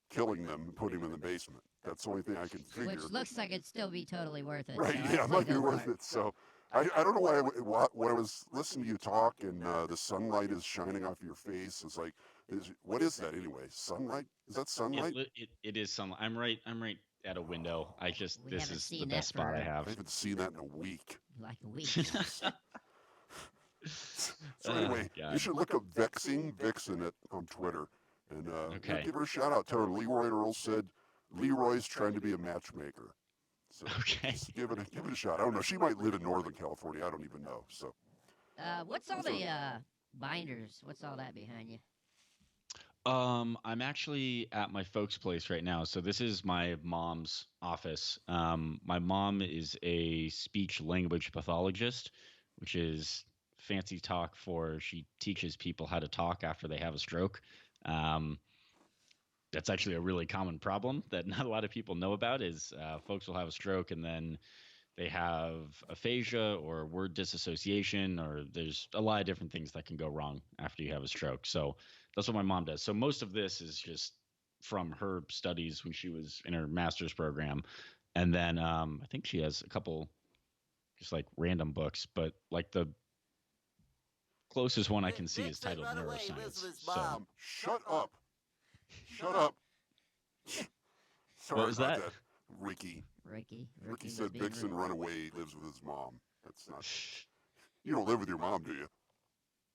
killing them and putting them in the basement. That's the only thing I can figure. Which looks like it'd still be totally worth it. Right, so yeah, it might be worth it. So I don't know why when I was listening to you talk and the sunlight is shining off your face. It's like, what is that anyway? Sunlight? Is that sunlight? It is sunlight. I'm right at a window. This is the best spot I have. I haven't seen that in a week. Like a week. So anyway, you should look up Vexing Vixen on Twitter and give her a shout out. Tell her LeRoy and Earl said LeRoy's trying to be a matchmaker. So just give it a shot. I don't know. She might live in Northern California. I don't even know. So what's all the binders? What's all that behind you? I'm actually at my folks' place right now. So this is my mom's office. My mom is a speech language pathologist, which is fancy talk for she teaches people how to talk after they have a stroke. That's actually a really common problem that not a lot of people know about is folks will have a stroke and then they have aphasia or word disassociation, or there's a lot of different things that can go wrong after you have a stroke. So that's what my mom does. So most of this is just from her studies when she was in her master's program. And then I think she has a couple just like random books, but like the closest one I can see is titled Neuroscience. So shut up. Sorry what was about that? Ricky Ricky said Vixen run away, lives with his mom. That's not. You don't live with your mom, do you?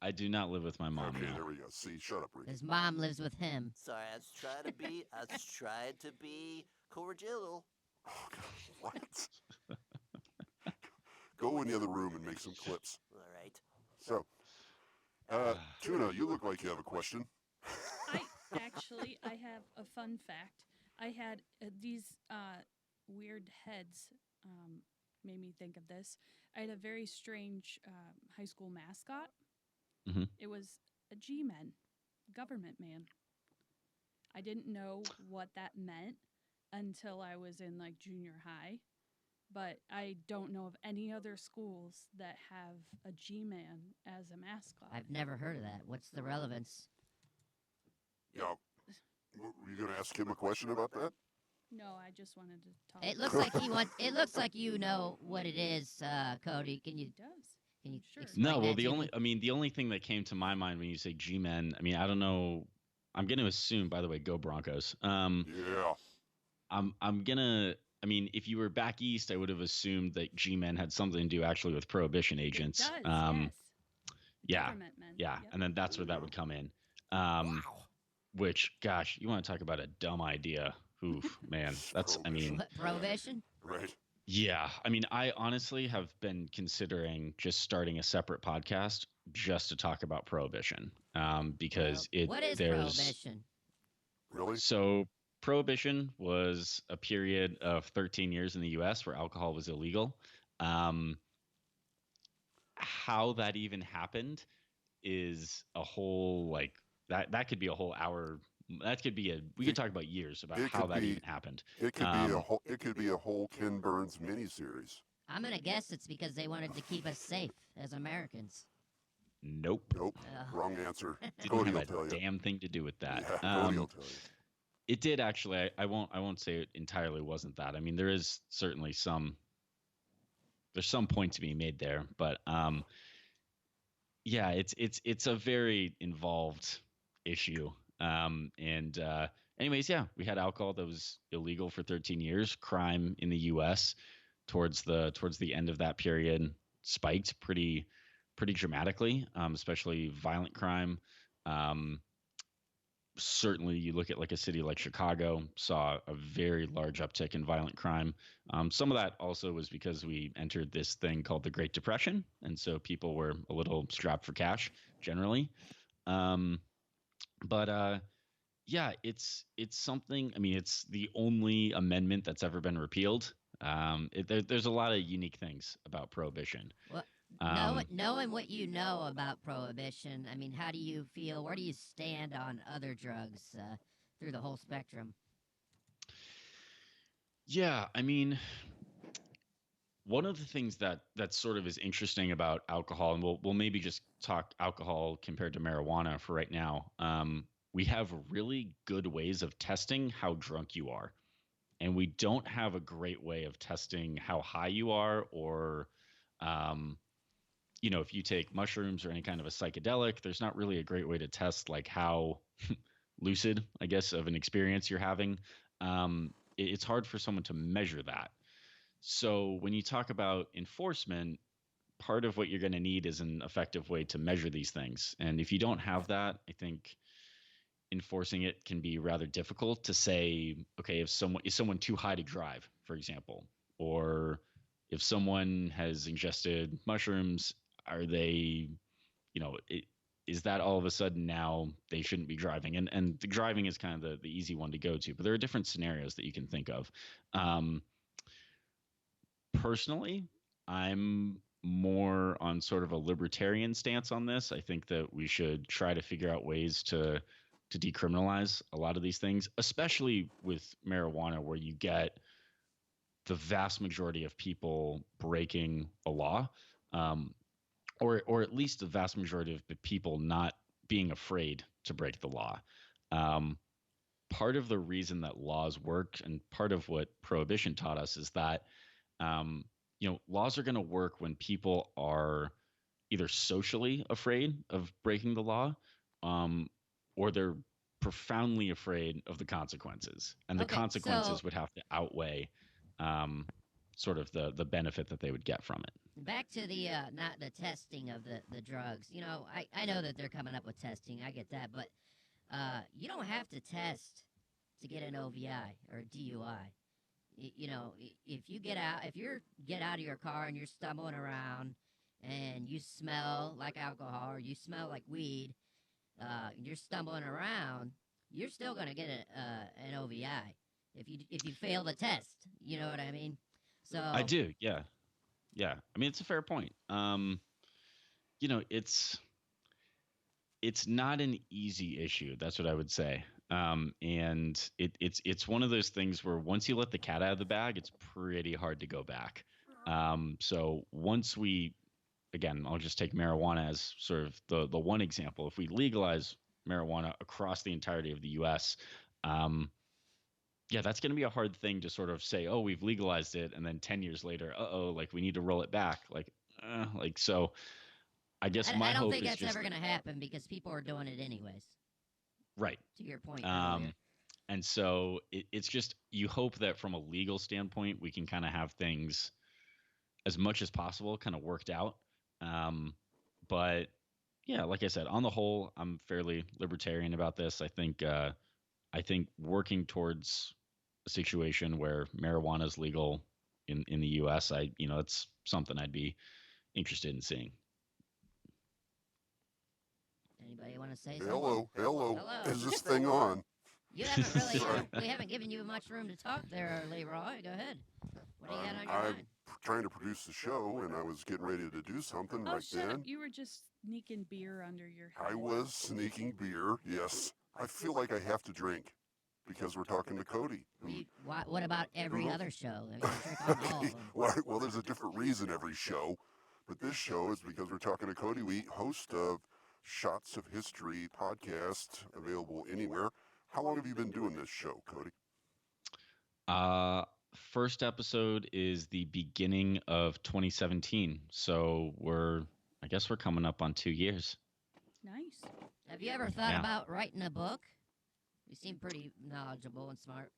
I do not live with my mom. Okay, now. there we go. See, shut up, Ricky. His mom lives with him. Sorry, I was trying to be cordial. Oh, God, what? Go in the other room and make some clips. All right. So, Tuna, you look like you have a question. I have a fun fact. I had these weird heads made me think of this. I had a very strange high school mascot. Mm-hmm. It was a G-man, government man. I didn't know what that meant until I was in like junior high. but I don't know of any other schools that have a G-Man as a mascot. I've never heard of that. What's the relevance? Yeah. Were you going to ask him a question about that? No, I just wanted to talk. It looks like he wants. It looks like you know what it is, Cody. Can you? It does. Can you Sure. explain No, well, that to me? the only thing that came to my mind when you say G-men, I mean, I don't know. I'm going to assume, by the way, go Broncos. Yeah. I'm gonna. I mean, if you were back east, I would have assumed that G-men had something to do actually with prohibition agents. It does, yes. Yeah, Government men. yeah, Yep. and then that's where that would come in. Which, gosh, you want to talk about a dumb idea? Oof, man, that's. I mean, What, prohibition? Right. yeah, I mean, I honestly have been considering just starting a separate podcast just to talk about prohibition, because What is there's prohibition? Really? so prohibition was a period of 13 years in the U.S. where alcohol was illegal. How that even happened is a whole that could be a whole hour. That could be we could talk about years about how that even happened. It could be a whole. It could be a whole Ken Burns miniseries. I'm gonna guess it's because they wanted to keep us safe as Americans. Nope. Nope. Wrong answer. Didn't Cody will have tell a you. damn thing to do with that. Yeah, Cody will tell you. It did actually. I won't say it entirely wasn't that. I mean, there is certainly there's some point to be made there, but yeah, it's a very involved issue. Anyways, yeah, we had alcohol that was illegal for 13 years. Crime in the U.S. towards the end of that period spiked pretty dramatically, especially violent crime. Certainly, you look at like a city like Chicago, saw a very large uptick in violent crime. Some of that also was because we entered this thing called the Great Depression, and so people were a little strapped for cash generally. But yeah, it's something. I mean, it's the only amendment that's ever been repealed. There's a lot of unique things about prohibition. Well, knowing what you know about prohibition, I mean, how do you feel? Where do you stand on other drugs through the whole spectrum? Yeah, I mean, one of the things that sort of is interesting about alcohol, and we'll maybe just talk alcohol compared to marijuana for right now. We have really good ways of testing how drunk you are, and we don't have a great way of testing how high you are, or if you take mushrooms or any kind of a psychedelic, there's not really a great way to test like how lucid, I guess, of an experience you're having. It's hard for someone to measure that. So when you talk about enforcement, part of what you're going to need is an effective way to measure these things. And if you don't have that, I think enforcing it can be rather difficult to say, okay, is someone too high to drive, for example, or if someone has ingested mushrooms, are they, is that all of a sudden now they shouldn't be driving? And the driving is kind of the easy one to go to, but there are different scenarios that you can think of. Personally, I'm more on sort of a libertarian stance on this. I think that we should try to figure out ways to decriminalize a lot of these things, especially with marijuana, where you get the vast majority of people breaking a law, or at least the vast majority of the people not being afraid to break the law. Part of the reason that laws work, and part of what prohibition taught us, is that laws are going to work when people are either socially afraid of breaking the law, or they're profoundly afraid of the consequences, and the consequences would have to outweigh sort of the benefit that they would get from it. Back to the not the testing of the drugs. I know that they're coming up with testing. I get that, but you don't have to test to get an OVI or a DUI. If you get out of your car and you're stumbling around and you smell like alcohol or you smell like weed, you're stumbling around, you're still gonna get an OVI if you fail the test. You know what I mean? So I do, yeah. I mean, it's a fair point. It's not an easy issue. That's what I would say. And it's one of those things where once you let the cat out of the bag, it's pretty hard to go back. So once we, again, I'll just take marijuana as sort of the one example. If we legalize marijuana across the entirety of the U.S., yeah, that's going to be a hard thing to sort of say, oh, we've legalized it, and then 10 years later, like we need to roll it back. Like so. I guess my I don't hope think is that's just ever going to happen because people are doing it anyways. right. To your point earlier. And so it's just you hope that from a legal standpoint, we can kind of have things as much as possible kind of worked out. But yeah, like I said, on the whole, I'm fairly libertarian about this. I think working towards a situation where marijuana is legal in the U.S., it's something I'd be interested in seeing. Anybody want to say something? Hello. Is this thing on? You haven't really. We haven't given you much room to talk there, LeRoy. Go ahead. What do you got on your mind? I'm trying to produce the show, and I was getting ready to do something Oh, right shut then. up. You were just sneaking beer under your head. I was sneaking beer, yes. I feel like I have to drink because we're talking to Cody. What about every other show? I mean, you drink on all of them. Well, there's a different reason every show, but this show is because we're talking to Cody Wheat, host of Shots of History podcast, available anywhere. How long have you been doing this show, Cody? First episode is the beginning of 2017. So I guess we're coming up on 2 years. Nice. Have you ever thought about writing a book? You seem pretty knowledgeable and smart.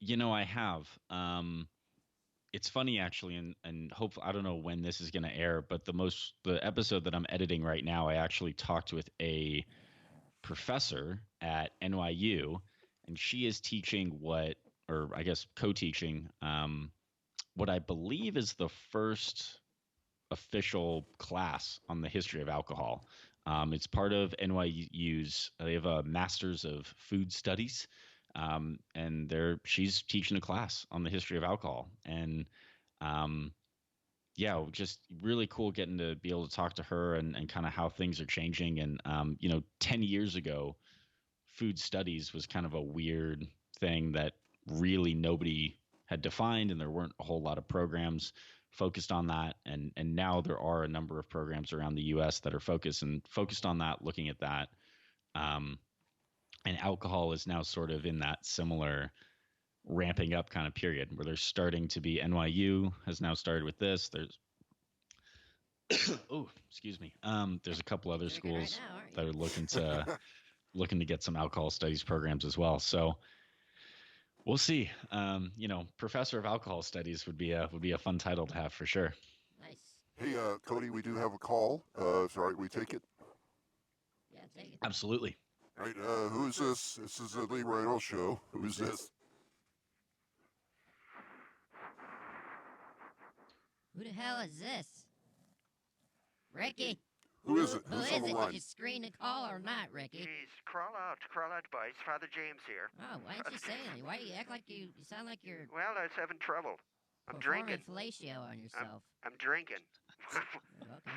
I have. It's funny actually, and hopefully I don't know when this is going to air, but the episode that I'm editing right now, I actually talked with a professor at NYU, and she is teaching or I guess co-teaching, what I believe is the first official class on the history of alcohol. It's part of NYU's. They have a Master's of Food Studies, and she's teaching a class on the history of alcohol. And yeah, just really cool getting to be able to talk to her and kind of how things are changing. And 10 years ago, food studies was kind of a weird thing that really nobody had defined, and there weren't a whole lot of programs focused on that. And now there are a number of programs around the U.S. that are focused on that, looking at that. And alcohol is now sort of in that similar ramping up kind of period where there's starting to be. NYU has now started with this. There's excuse me. There's a couple other schools that are looking to get some alcohol studies programs as well. So we'll see. Professor of alcohol studies would be a fun title to have for sure. Nice. Hey, Cody, we do have a call. Sorry, we take it? Yeah, take it. Absolutely. All right, who is this? This is the LeRoy and Earl show. Who is this? Who the hell is this? Ricky? Who is it? Who Who's is on the it? line? Did you screen the call or not, Ricky? Jeez, crawl out, boys. Father James here. Oh, why didn't you say anything? Why do you act like you sound like you're Well, I was having trouble. I'm performing drinking. fellatio on yourself? I'm drinking. Okay.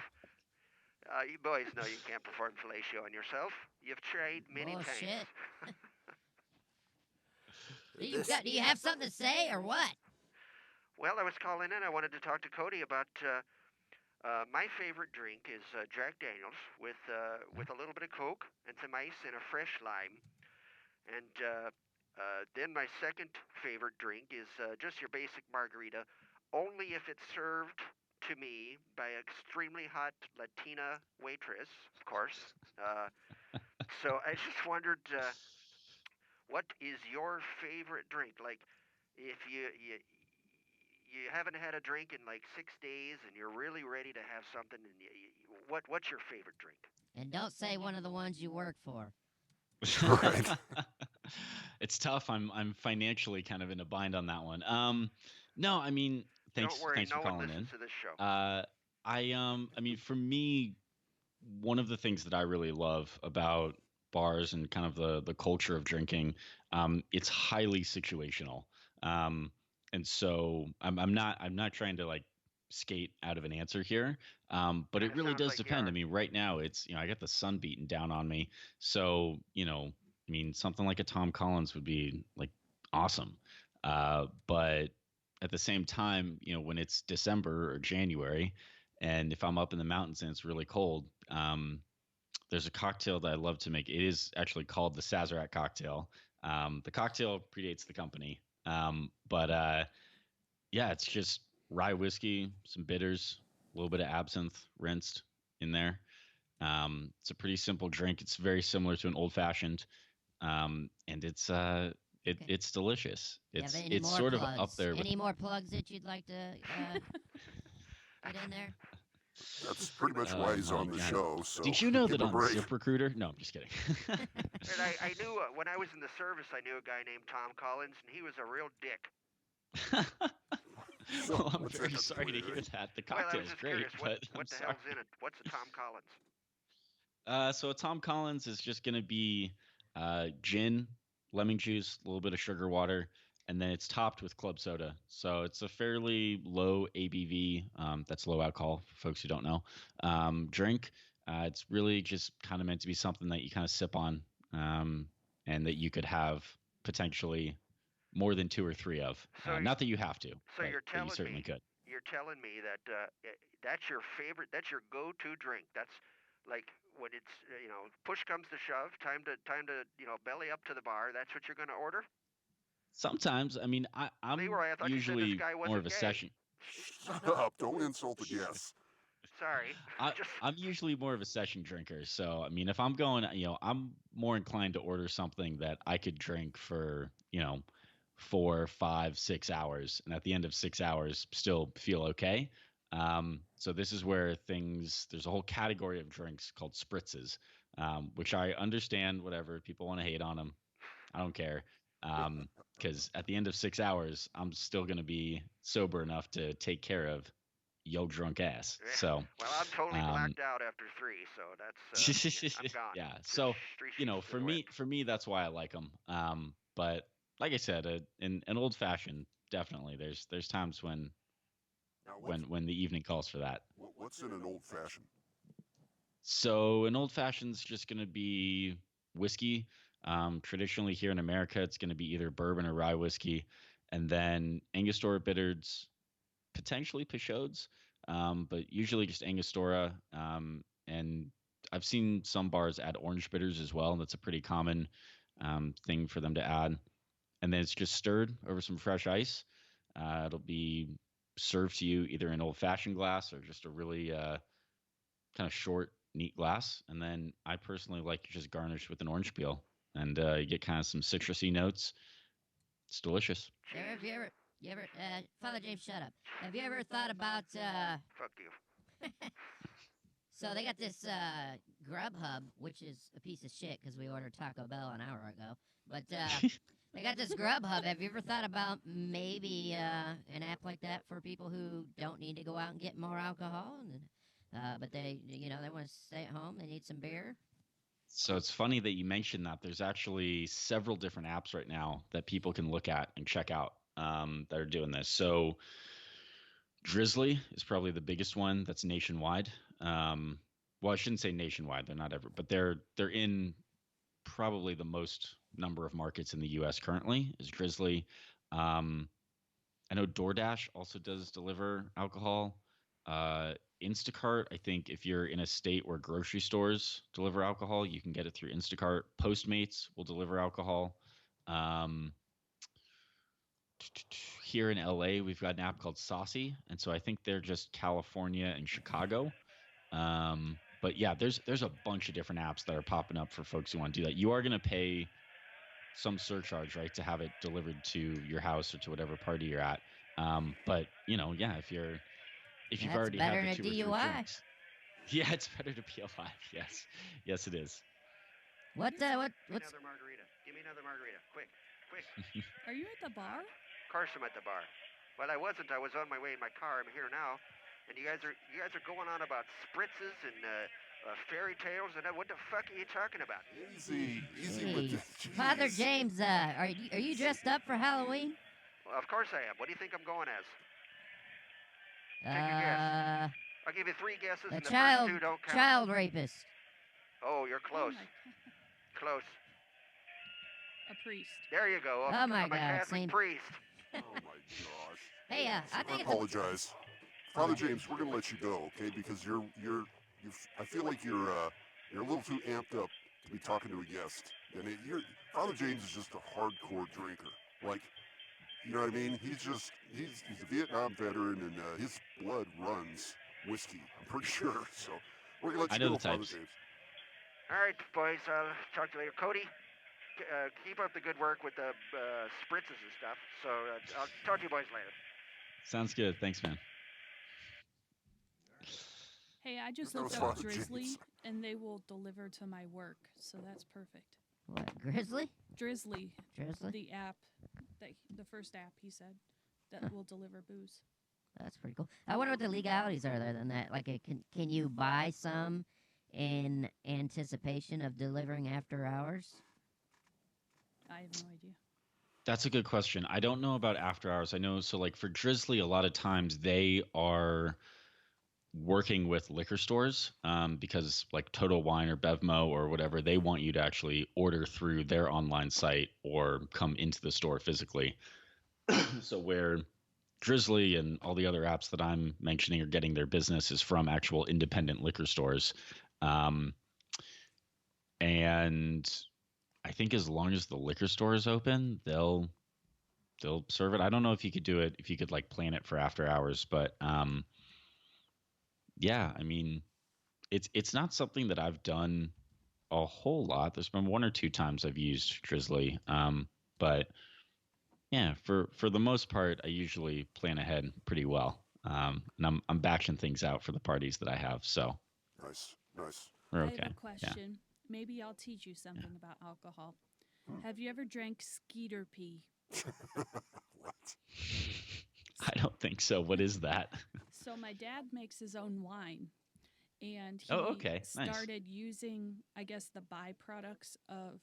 You boys know you can't perform fellatio on yourself. You've tried many Bullshit. times. Do you have something to say or what? Well, I was calling in. I wanted to talk to Cody about my favorite drink is Jack Daniels with a little bit of Coke and some ice and a fresh lime. And then my second favorite drink is just your basic margarita, only if it's served to me by an extremely hot Latina waitress, of course. So I just wondered, what is your favorite drink? Like, if you haven't had a drink in like 6 days and you're really ready to have something, and what's your favorite drink? And don't say one of the ones you work for. Right. It's tough. I'm financially kind of in a bind on that one. No, I mean, thanks. Don't worry, Thanks no for one calling listens in. to this show. I mean, for me, one of the things that I really love about bars and kind of the culture of drinking, it's highly situational. And so I'm not trying to like skate out of an answer here. But it really Sounds does like you depend. are. I mean, right now it's, I got the sun beating down on me. So, mean, something like a Tom Collins would be like awesome. But at the same time, when it's December or January, and if I'm up in the mountains and it's really cold, there's a cocktail that I love to make. It is actually called the Sazerac cocktail. The cocktail predates the company, but yeah, it's just rye whiskey, some bitters, a little bit of absinthe rinsed in there. It's a pretty simple drink. It's very similar to an old fashioned, and Okay. it's delicious. Do you have It's any more sort of plugs? up there with. Any more plugs that you'd like to get in there? That's pretty much why Oh he's my on the God. show. So Did you know give that him a on break. ZipRecruiter? No, I'm just kidding. And I knew when I was in the service, I knew a guy named Tom Collins, and he was a real dick. Well, I'm What's that very got to sorry do to with hear it? that. The Well, I was cocktail's just great, curious, but what I'm the sorry. hell's in it? What's a Tom Collins? So a Tom Collins is just going to be gin, lemon juice, a little bit of sugar water, and then it's topped with club soda. So it's a fairly low ABV, that's low alcohol for folks who don't know, drink. It's really just kind of meant to be something that you kind of sip on, and that you could have potentially more than 2 or 3 of. So Not that you have to, So but you're you telling certainly me could. that that's your favorite, that's your go-to drink. That's like when it's push comes to shove, time to belly up to the bar. That's what you're going to order. Sometimes, I mean, I'm Leroy, I thought you said this usually guy more of wasn't a gay. session. Shut up! Don't insult the guests. Sorry. I'm usually more of a session drinker. So, I mean, if I'm going, I'm more inclined to order something that I could drink for, 4, 5, 6 hours. And at the end of 6 hours, still feel okay. So this is where there's a whole category of drinks called spritzes, which I understand, whatever. People want to hate on them. I don't care. Because at the end of 6 hours, I'm still going to be sober enough to take care of yo drunk ass. So, well, I'm totally blacked out after 3, so that's I'm gone. yeah. So, Three sheets to for the wind. me, that's why I like them. But like I said, an old fashioned, definitely. There's times when Now, when the evening calls for that. what's in an old fashioned? So an old fashioned's just going to be whiskey. Traditionally here in America, it's going to be either bourbon or rye whiskey, and then Angostura bittereds, potentially Peychaud's, but usually just Angostura. And I've seen some bars add orange bitters as well. And that's a pretty common thing for them to add. And then it's just stirred over some fresh ice. It'll be served to you either in old fashioned glass or just a really kind of short, neat glass. And then I personally like to just garnish with an orange peel, and you get kind of some citrusy notes. It's delicious. You ever, Father James, shut up. Have you ever thought about, Fuck you. so they got this, Grub Hub, which is a piece of shit because we ordered Taco Bell an hour ago. But, they got this Grub Hub. Have you ever thought about maybe, an app like that for people who don't need to go out and get more alcohol? But they want to stay at home. They need some beer. So it's funny that you mentioned that. There's actually several different apps right now that people can look at and check out, that are doing this. So Drizzly is probably the biggest one that's nationwide. Well, I shouldn't say nationwide. They're not ever, but they're in probably the most number of markets in the U.S. currently is Drizzly. I know DoorDash also does deliver alcohol. Instacart, I think if you're in a state where grocery stores deliver alcohol, you can get it through Instacart. Postmates will deliver alcohol. Here in LA, we've got an app called Saucy, and so I think they're just California and Chicago. But yeah, there's a bunch of different apps that are popping up for folks who want to do that. You are going to pay some surcharge, right, to have it delivered to your house or to whatever party you're at. But yeah, if you've That's already better had than the 2 or 3 a DUI. drinks, yeah, it's better to be alive. Yes, it is. What's Give me another margarita. Give me another margarita. Quick. Are you at the bar? Of course I'm at the bar. Well, I wasn't. I was on my way in my car. I'm here now, and you guys are going on about spritzes and fairy tales and what the fuck are you talking about? Easy with Hey, the Father jeez. James, are you dressed up for Halloween? Well, of course I am. What do you think I'm going as? Take a guess. I'll give you 3 guesses, The and the child first 2 don't count. child rapist. Oh, you're close. Oh my God. Close. A priest. There you go. Oh my I'm a God, Catholic same. priest. Oh my gosh. Hey, I I think it's apologize. Father James, we're gonna let you go, okay? Because I feel like you're a little too amped up to be talking to a guest. And Father James is just a hardcore drinker. Like, you know what I mean? He's a Vietnam veteran, and his blood runs whiskey. I'm pretty sure. So we're gonna let I you know go, the Father types. James. All right, boys. I'll talk to you later. Cody, keep up the good work with the spritzes and stuff. So I'll talk to you boys later. Sounds good. Thanks, man. Hey, I just That was looked up Father Drizzly, James. and they will deliver to my work, so that's perfect. what, Grizzly? Drizzly, Drizzly? the app, the first app he said that will deliver booze. That's pretty cool. I wonder what the legalities are there than that. Like, can you buy some in anticipation of delivering after hours? I have no idea. That's a good question. I don't know about after hours. I know, so like for Drizzly, a lot of times they are working with liquor stores because like Total Wine or Bevmo or whatever, they want you to actually order through their online site or come into the store physically. So where Drizzly and all the other apps that I'm mentioning are getting their business is from actual independent liquor stores. Um, and I think as long as the liquor store is open, they'll serve it. I don't know if you could do it, if you could like plan it for after hours, but yeah, I mean, it's not something that I've done a whole lot. There's been one or two times I've used Drizzly, but yeah, for the most part, I usually plan ahead pretty well, and I'm batching things out for the parties that I have, so Nice. we're I okay. have a question. Maybe I'll teach you something about alcohol. Have you ever drank skeeter pea? What? I don't think so. What is that? So my dad makes his own wine, and he Oh, okay. Nice. started using, I guess, the byproducts of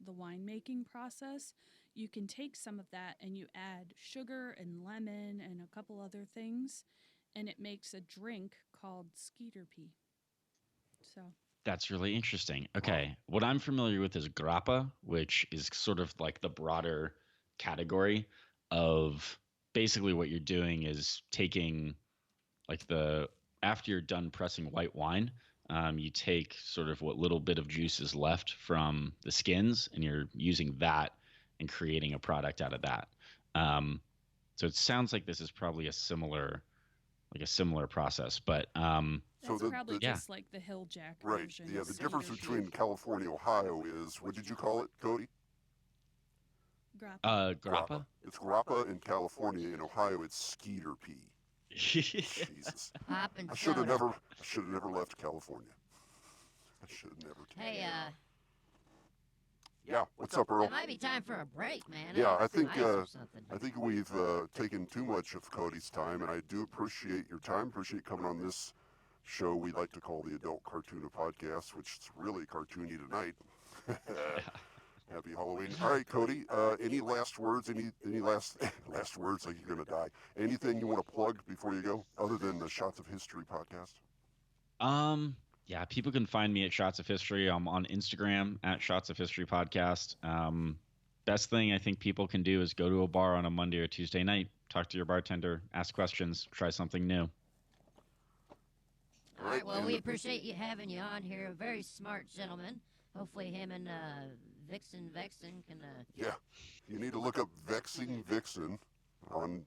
the winemaking process. You can take some of that and you add sugar and lemon and a couple other things, and it makes a drink called skeeter pea. So That's really interesting. Okay. What I'm familiar with is grappa, which is sort of like the broader category of basically what you're doing is taking like after you're done pressing white wine, you take sort of what little bit of juice is left from the skins and you're using that and creating a product out of that. So it sounds like this is probably a similar process, but that's So probably yeah. just like the Hill Jack right. version. Yeah, of the difference Skeeter between Pea. California and Ohio is, what did you call it, Cody? Grappa. grappa. It's grappa in California. In Ohio, it's skeeter pea. Jesus. Pop and I should have soda. never left California. I should have never taken Hey, Yeah, what's up, Earl? it might be time for a break, man. Yeah, have I think some ice or something. I think we've taken too much of Cody's time, and I do appreciate your time. Appreciate coming on this show we like to call the Adult Cartoon Podcast, which is really cartoony tonight. Happy Halloween! All right, Cody. Any last words? Any last words? Like you're gonna die. Anything you want to plug before you go, other than the Shots of History podcast? Yeah, people can find me at Shots of History. I'm on Instagram at Shots of History Podcast. Best thing I think people can do is go to a bar on a Monday or Tuesday night, talk to your bartender, ask questions, try something new. All right, well, we appreciate you having you on here. A very smart gentleman. Hopefully him and Vixen can... Yeah, you need to look up Vexing Vixen on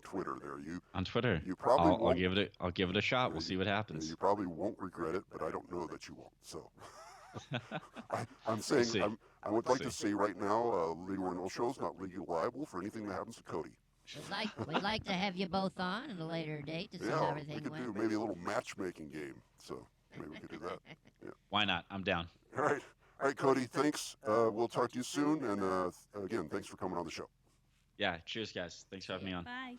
Twitter. There, On Twitter. You probably I'll won't. I'll give it a shot. We'll see what happens. You probably won't regret it, but I don't know that you won't. So I'm saying We'll I would like to say right now, LeRoy and Earl Show is not legally liable for anything that happens to Cody. We'd like to have you both on at a later date to see how everything we could went. do maybe a little matchmaking game. So maybe we could do that. Yeah. Why not? I'm down. All right, Cody. Thanks. We'll talk to you soon. And again, thanks for coming on the show. Yeah. Cheers, guys. Thanks for having me on. Bye.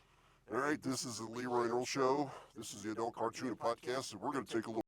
All right, this is the LeRoy and Earl Show. This is the Adult Cartoon Podcast, and we're going to take a little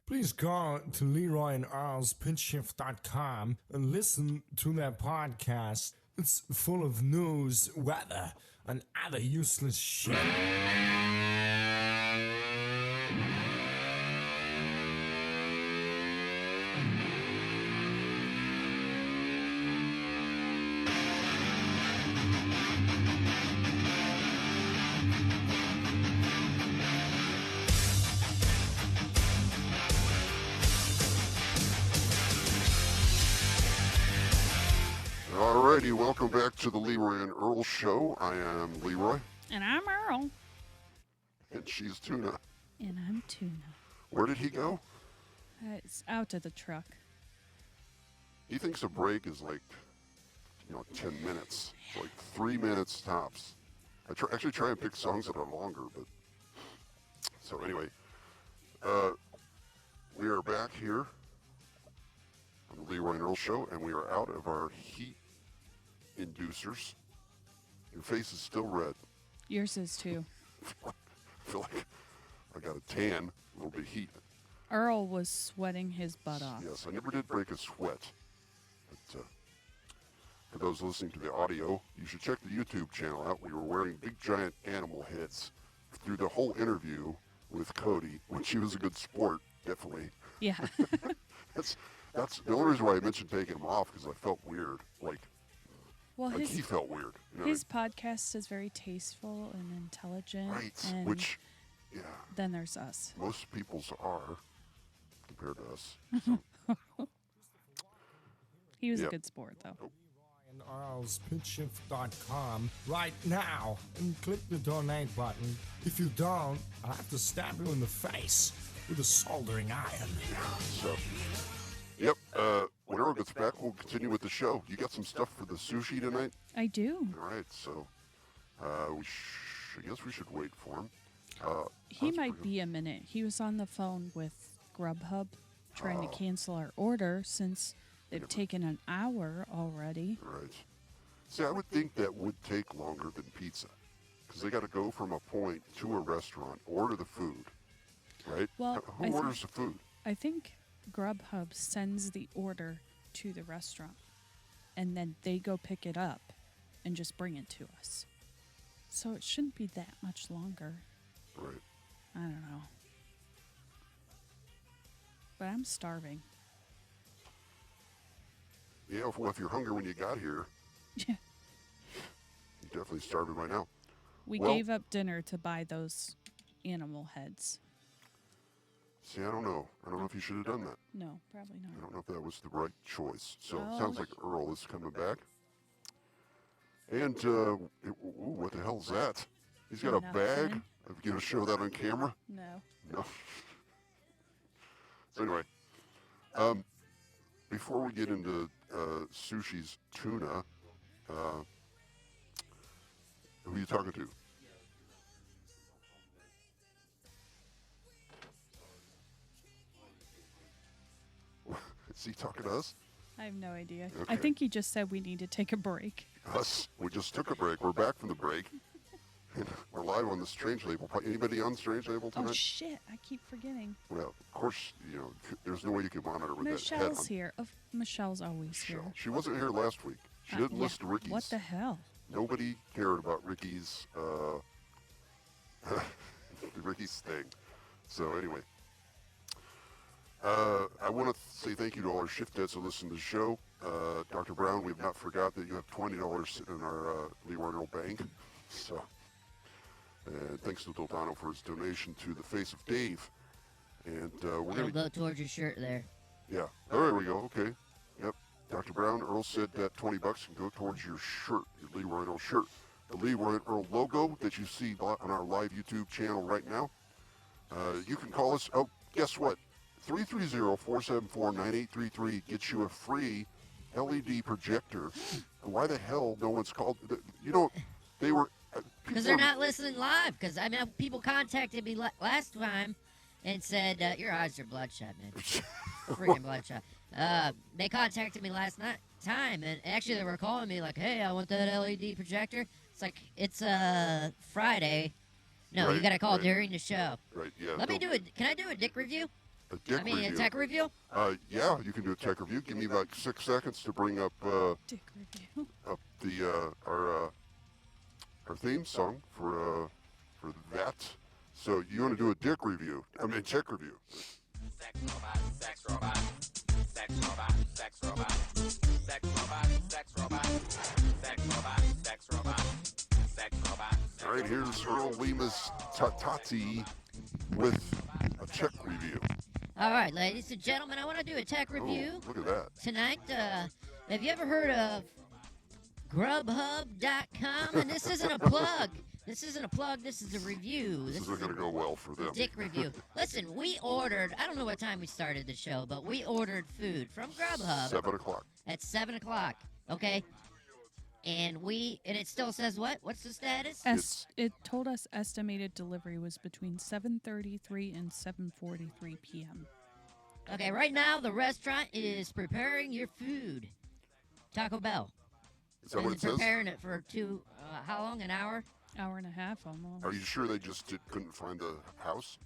Please go to LeRoy and Earl's PitchShift.com and listen to their podcast. It's full of news, weather, and other useless shit. Alrighty, welcome back to the LeRoy and Earl show. I am LeRoy. And I'm Earl. And she's Tuna. And I'm Tuna. Where did he go? It's out to the truck. He thinks a break is like, 10 minutes. It's like 3 minutes tops. I actually try and pick songs that are longer, but... So anyway, we are back here on the LeRoy and Earl show, and we are out of our heat inducers. Your face is still red. Yours is too. I feel like I got a tan, a little bit of heat. Earl was sweating his butt off. Yes, I never did break a sweat. But for those listening to the audio, you should check the YouTube channel out. We were wearing big giant animal heads through the whole interview with Cody, which he was a good sport, definitely. Yeah. That's the only reason why I mentioned taking them off, because I felt weird. Well, he felt weird. His podcast is very tasteful and intelligent. Right, and which, yeah. Then there's us. Most people's are, compared to us. So. He was a good sport, though. Oh. And Earl's PitchShift.com right now and click the donate button. If you don't, I'll have to stab you in the face with a soldering iron. So, yep. When Earl gets back, we'll continue with the show. You got some stuff for the sushi tonight? I do. All right. So, I guess we should wait for him. He might be a minute. He was on the phone with Grub Hub trying to cancel our order since they've taken an hour already. Right. See, I would think that would take longer than pizza, because they got to go from a point to a restaurant, order the food, right? Well, Who orders the food? I think Grub Hub sends the order to the restaurant, and then they go pick it up and just bring it to us. So it shouldn't be that much longer. Right. I don't know. But I'm starving. Yeah, well, if you're hungry when you got here, Yeah. you're definitely starving right now. We Well- gave up dinner to buy those animal heads. See, I don't know. I don't know if you should have done that. No, probably I not. don't know if that was the right choice. So it Oh. sounds like Earl is coming back. And, what the hell's that? He's got a bag. Nothing. Are you going to show that on camera? No. No. So anyway, before we get into Sushi's tuna, who are you talking to? Is he talking to us? I have no idea. Okay. I think he just said we need to take a break. Us. We just took a break. We're back from the break. We're live on the Strange Label. Anybody on Strange Label tonight? Oh, shit. I keep forgetting. Well, of course, there's no way you can monitor with that head Michelle's on. here. Michelle's always here. She wasn't here last week. She didn't Yeah. listen to Ricky's. What the hell? Nobody cared about Ricky's Ricky's thing. So anyway, I want to say thank you to all our shift heads who listen to the show. Dr. Brown, we have not forgot that you have $20 sitting in our LeRoy and Earl bank. So, and thanks to Dildano for his donation to the Face of Dave. And we're It'll going to go towards your shirt there. Yeah. Oh, there we go. Okay. Yep. Dr. Brown, Earl said that $20 can go towards your shirt, your LeRoy and Earl shirt. The LeRoy and Earl logo that you see on our live YouTube channel right now. You can call us. Oh, guess what? 330-474-9833 gets you a free LED projector. Why the hell no one's called? They were. Because they're not listening live. Because, people contacted me last time and said, your eyes are bloodshot, man. Freaking bloodshot. They contacted me last time, and actually they were calling me like, hey, I want that LED projector. It's like, it's Friday. No, Right, you got to call right. during the show. Right, yeah. Let me do it. Can I do a dick review? A dick I mean, review. a tech review? Yeah, you can do a tech review. Give me like 6 seconds to bring up Dick review. up the our theme song for that. So you want to do a dick review? I mean, tech review. Sex robot, sex robot, sex robot, sex robot, sex robot, sex robot, sex robot, sex robot, sex robot. All right, here's Earl Lima's Tatati with a tech review. All right, ladies and gentlemen, I want to do a tech review Oh, look at that. tonight. Have you ever heard of GrubHub.com? And this isn't a plug. This isn't a plug. This is a review. This isn't going to go well for them. Dick review. Listen, we ordered, I don't know what time we started the show, but we ordered food from Grubhub 7 o'clock. at 7 o'clock, okay? And it still says what? What's the status? It told us estimated delivery was between 7:33 and 7:43 p.m. Okay, right now the restaurant is preparing your food. Taco Bell. Is that what it Is says? preparing it for how long? An hour? Hour and a half almost. Are you sure they just couldn't find a house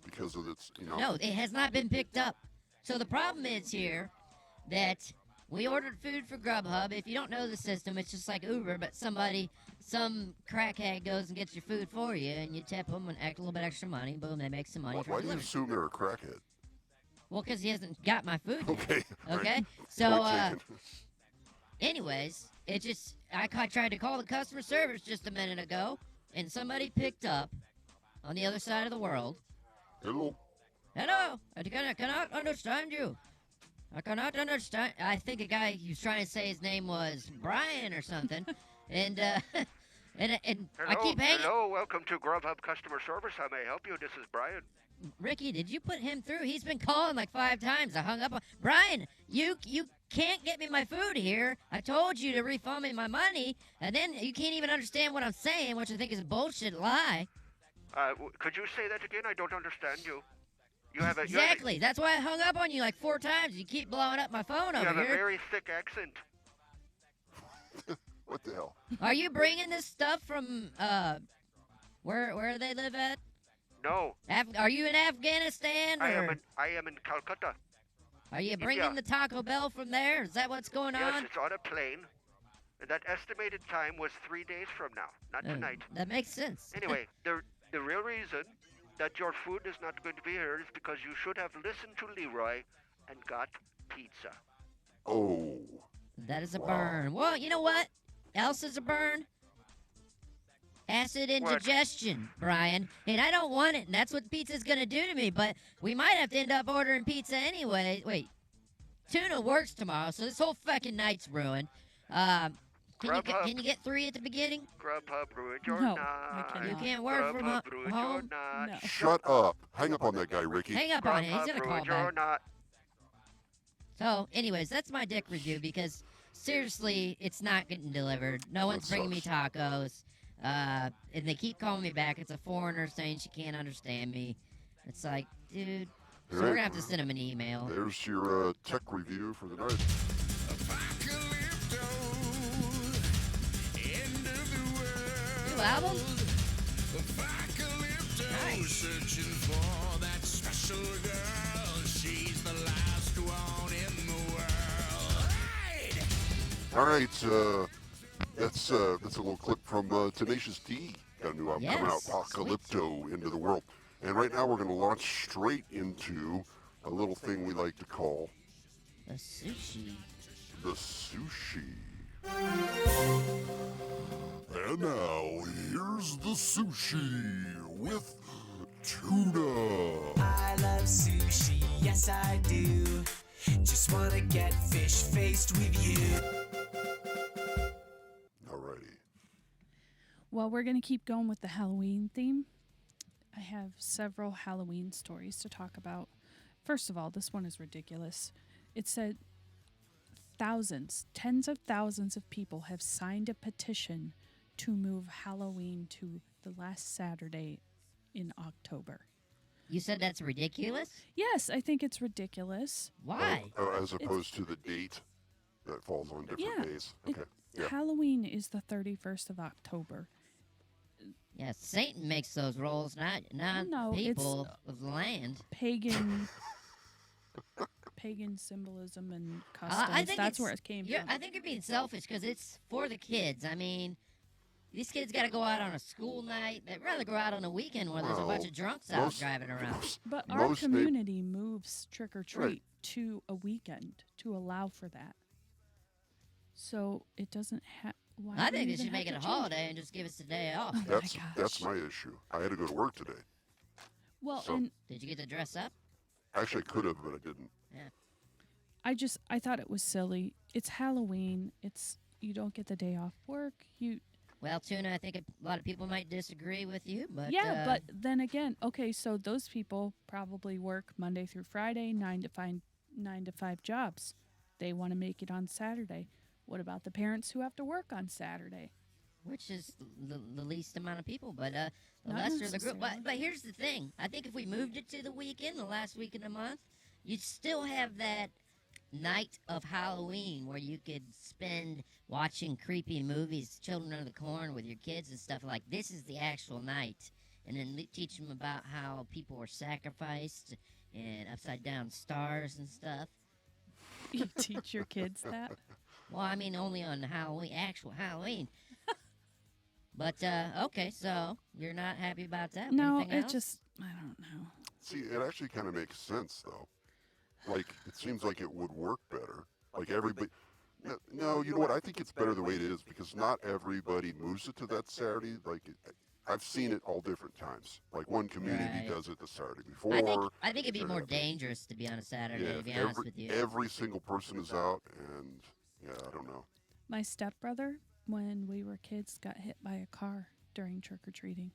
because of its, No, it has not been picked up. So the problem is here that we ordered food for Grubhub. If you don't know the system, it's just like Uber, but some crackhead goes and gets your food for you, and you tip them and act a little bit extra money. Boom, they make some money Why for do you delivery. assume they're a crackhead? Well, because he hasn't got my food yet. Okay. Okay? Right. So, Point taken. anyways, I tried to call the customer service just a minute ago, and somebody picked up on the other side of the world. Hello. Hello, I cannot understand you. I cannot understand. I think a guy he was trying to say his name was Brian or something, and I keep hanging. Hello, welcome to Grubhub customer service. How may I help you? This is Brian. Ricky, did you put him through? He's been calling like 5 times. I hung up on Brian. You can't get me my food here. I told you to refund me my money, and then you can't even understand what I'm saying, which I think is a bullshit lie. Could you say that again? I don't understand you. You have a Exactly. That's why I hung up on you like 4 times. You keep blowing up my phone You over have a here. very thick accent. What the hell? Are you bringing this stuff from where they live at? No, Are you in Afghanistan? Or I am in Calcutta. are you bringing India. the Taco Bell from there? Is that what's going Yes, on? it's on a plane. And that estimated time was 3 days from now, not tonight. That makes sense. Anyway, the real reason that your food is not going to be here is because you should have listened to LeRoy and got pizza. Oh. That is a burn. Well, you know what else is a burn? Acid indigestion, Brian. And I don't want it, and that's what pizza's going to do to me, but we might have to end up ordering pizza anyway. Wait, tuna works tomorrow, so this whole fucking night's ruined. Can you get 3 at the beginning? Grubhub ruined your No, night. I cannot. You can't work from Grubhub ruined your home? night. No. Shut up. Hang up on that guy, Ricky. Hang up on him. He's Grubhub going to call ruined your back. night. So, anyways, that's my dick review because seriously, it's not getting delivered. No one's That bringing me sucks. tacos. And they keep calling me back. It's a foreigner saying she can't understand me. It's like, dude. So we're going to have to send him an email. There's your tech review for the night. New album? Searching for that special girl. She's the last one in the world. All right, that's a little clip from Tenacious D. Got a new album coming out, Yes, Apocalypto, Into the World. And right now we're going to launch straight into a little thing we like to call The sushi. the sushi. And now, here's the sushi with tuna. I love sushi, yes I do. Just wanna get fish faced with you. Alrighty. Well, we're going to keep going with the Halloween theme. I have several Halloween stories to talk about. First of all, this one is ridiculous. It said tens of thousands of people have signed a petition to move Halloween to the last Saturday in October. You said that's ridiculous? Yes, I think it's ridiculous. Why? As opposed to the date that falls on different Yeah, days. Okay. Yeah. Halloween is the 31st of October. Yeah, Satan makes those rules, not No, it's- people of the land. Pagan pagan symbolism and I customs. think That's it's- where it came you're- from. I think you're being selfish because it's for the kids. I mean, these kids got to go out on a school night. They'd rather go out on a weekend where there's a bunch Well, of drunks out most- driving around. But our most community moves trick or treat Right. to a weekend to allow for that. So it doesn't have. I think they should make it a holiday and just give us a day off. Oh That's my that's gosh. my issue. I had to go to work today. Well, So- and Did you get to dress up? Actually, I could have, but I didn't. I thought it was silly. It's Halloween. You don't get the day off work. Well, Tuna, I think a lot of people might disagree with you, but Yeah, but then again, okay, so those people probably work Monday through Friday, 9 to 5 jobs. They want to make it on Saturday. What about the parents who have to work on Saturday? which is the least amount of people, but the Not lesser the group. necessarily. But here's the thing: I think if we moved it to the weekend, the last week of the month, you'd still have that night of Halloween where you could spend watching creepy movies, Children of the Corn, with your kids and stuff. Like this is the actual night, and then teach them about how people were sacrificed and upside down stars and stuff. You teach your kids that? Well, I mean, only on Halloween, actual Halloween. But, okay, so you're not happy about that? No, Anything it else? just, I don't know. See, it actually kind of makes sense, though. Like, it seems like it would work better. Like, everybody... No, you know what? I think it's better the way it is because not everybody moves it to that Saturday. Like, I've seen it all different times. Like, one community Right. does it the Saturday before. I think it'd be Saturday more after. dangerous to be on a Saturday, Yeah, to be if honest with you. every single person is out, and, yeah, I don't know. My stepbrother, when we were kids, got hit by a car during trick-or-treating.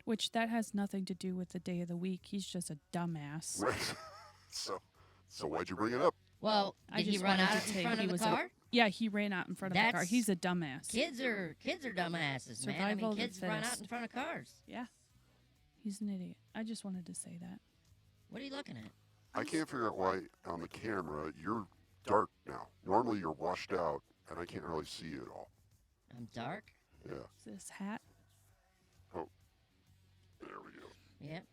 Which that has nothing to do with the day of the week. He's just a dumbass. Right. So why'd you bring it up? Well, I did he just run wanted out to in say front he of the was car? Yeah, he ran out in front of the car. That's- He's a dumbass. Kids are dumbasses, man. I Survival mean, of the kids run out fittest. in front of cars. Yeah. He's an idiot. I just wanted to say that. What are you looking at? I can't figure out why on the camera you're dark now. Normally you're washed out, and I can't really see you at all. I'm dark. Yeah. Is this hat? There we go. Yep.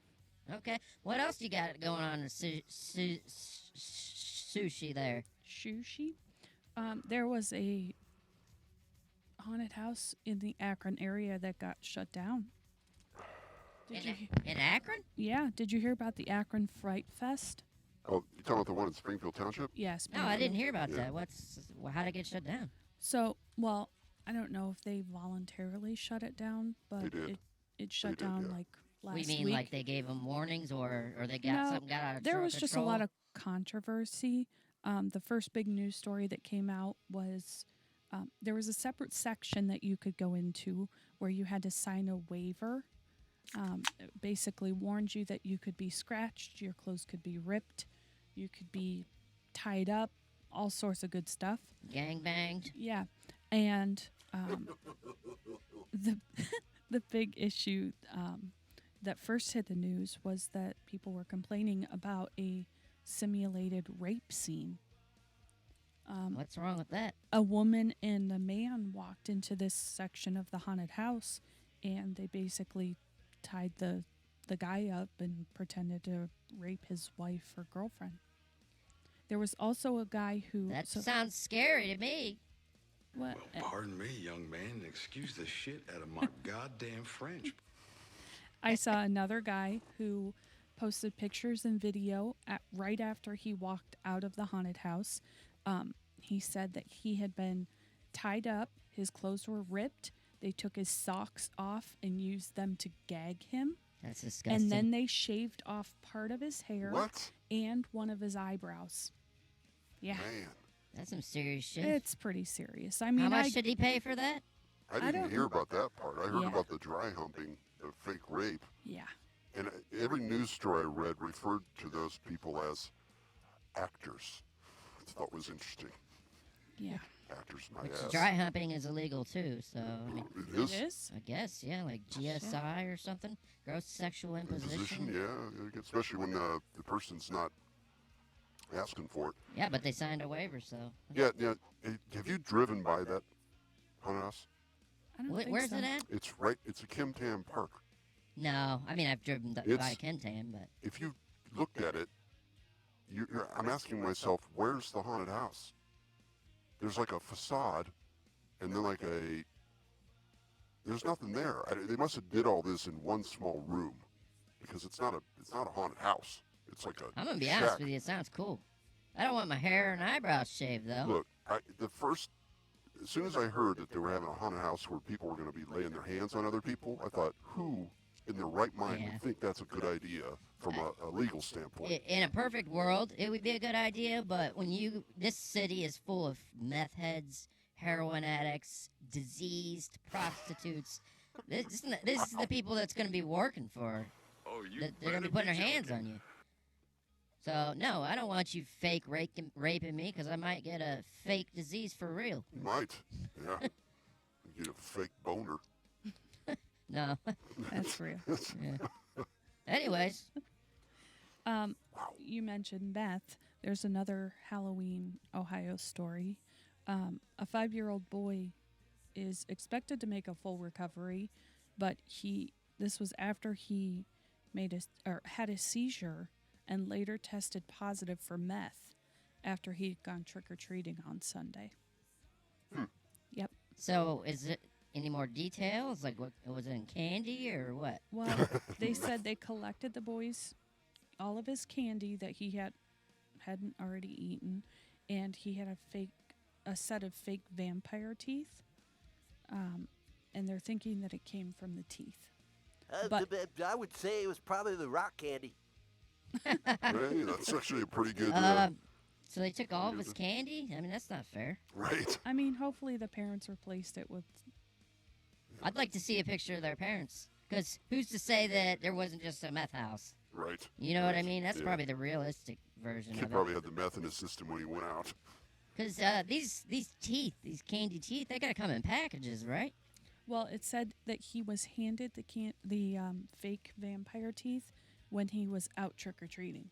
Okay. What else you got going on in sushi there? Sushi? There was a haunted house in the Akron area that got shut down. In Akron? Yeah. Did you hear about the Akron Fright Fest? Oh, you talking about the one in Springfield Township? Yes. No, I didn't hear about Yeah. that. How'd it get shut down? So, well, I don't know if they voluntarily shut it down, but They did. it shut They did, down yeah. like last We mean week. like they gave them warnings, or they got No, something got out of there was just a control? lot of controversy. The first big news story that came out was there was a separate section that you could go into where you had to sign a waiver. It basically warned you that you could be scratched, your clothes could be ripped, you could be tied up, all sorts of good stuff. Gang banged. Yeah, and the the big issue that first hit the news was that people were complaining about a simulated rape scene. What's wrong with that? A woman and a man walked into this section of the haunted house, and they basically tied the guy up and pretended to rape his wife or girlfriend. There was also a guy who... That sounds scary to me. What? Well, pardon me, young man. Excuse the shit out of my goddamn French. I saw another guy who posted pictures and video right after he walked out of the haunted house. He said that he had been tied up, his clothes were ripped, they took his socks off and used them to gag him. That's disgusting. And then they shaved off part of his hair What? and one of his eyebrows. Yeah. Man, That's some serious shit. It's pretty serious. I mean, How much should he pay for that? I didn't don't hear know. about that part. I heard Yeah. about the dry humping, the fake rape. Yeah. And every news story I read referred to those people as actors, which I thought was interesting. Yeah. Actors, my Which ass. dry humping is illegal too, so I mean, It is? It is? I guess, yeah, like GSI or something. Gross sexual imposition. Yeah, especially when the person's not asking for it. Yeah, but they signed a waiver, so. Yeah. Have you driven by that haunted house? I don't think Where's so. it at? It's a Kim Tam Park. No, I mean I've driven by It's- Kentan, but If you looked at it, I'm asking myself, where's the haunted house? There's like a facade, and then there's nothing there. They must have did all this in one small room, because it's not a haunted house. It's like a I'm gonna be shack. honest with you. It sounds cool. I don't want my hair and eyebrows shaved though. Look, as soon as I heard that they were having a haunted house where people were going to be laying their hands on other people, I thought, who in their right mind would think that's a good idea from a legal standpoint? In a perfect world, it would be a good idea, but this city is full of meth heads, heroin addicts, diseased prostitutes. This is the people that's going to be working for. They're going to be putting their hands on you. So, no, I don't want you fake raping me, because I might get a fake disease for real. You might, yeah. You get a fake boner. No. That's real. Yeah. Anyways. You mentioned meth. There's another Halloween Ohio story. A 5-year-old boy is expected to make a full recovery, but this was after he had a seizure and later tested positive for meth after he'd gone trick-or-treating on Sunday. Yep. So, is it any more details? Like, what was it in candy or what? Well, they said they collected all of his candy that he hadn't already eaten, and he had a set of fake vampire teeth, and they're thinking that it came from the teeth. But I would say it was probably the rock candy. Hey, that's actually a pretty good... so they took all of his candy? I mean, that's not fair. Right. I mean, hopefully the parents replaced it with... I'd like to see a picture of their parents, because who's to say that there wasn't just a meth house? Right. You know what I mean? That's probably the realistic version of it. He probably had the meth in his system when he went out. Because these candy teeth, they got to come in packages, right? Well, it said that he was handed the fake vampire teeth when he was out trick-or-treating.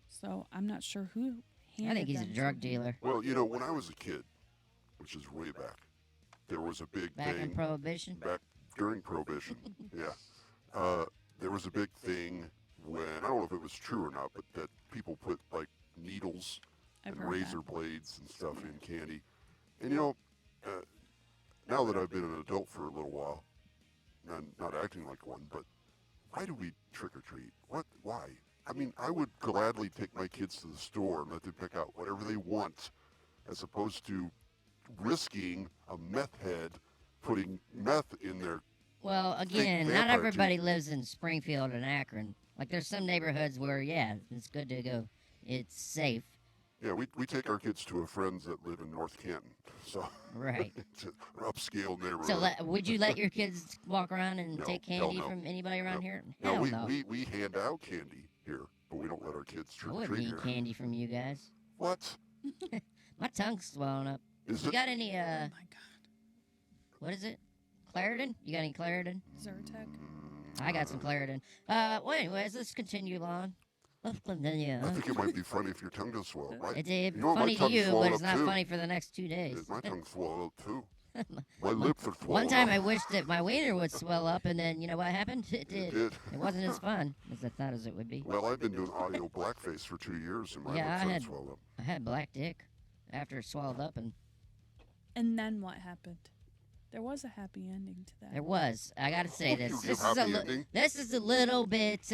So I'm not sure who handed I think he's a drug dealer. Well, when I was a kid, which is way back, there was a big Back thing. in Prohibition? Back during Prohibition, yeah. There was a big thing when, I don't know if it was true or not, but that people put, like, needles and razor blades and stuff in candy. And, now that I've been an adult for a little while, and not acting like one, but why do we trick-or-treat? Why? I mean, I would gladly take my kids to the store and let them pick out whatever they want, as opposed to risking a meth head putting meth in their... Well, again, not everybody lives in Springfield and Akron. Like, there's some neighborhoods where, yeah, it's good to go. It's safe. Yeah, we take our kids to a friends that live in North Canton, so... Right. It's an upscale neighborhood. So would you let your kids walk around and take candy from anybody around here? Hell no. We hand out candy here, but we don't let our kids trick-or-treat I wouldn't here. eat candy from you guys. What? My tongue's swelling up. You got any, Oh, my God. What is it? Claritin? You got any Claritin? Zyrtec. I got some Claritin. Well, anyways, let's continue on. I think it might be funny if your tongue does swell, right? It's funny to you, but it's not funny for the next 2 days. My tongue swelled up, too. My lips are swollen. One time I wished that my wiener would swell up, and then, you know what happened? It did. It wasn't as fun as I thought as it would be. Well, I've been doing audio blackface for 2 years, and my lips aren't swelled up. I had black dick after it swelled up, and then what happened? There was a happy ending to that. There was. I got to say this. This is a little bit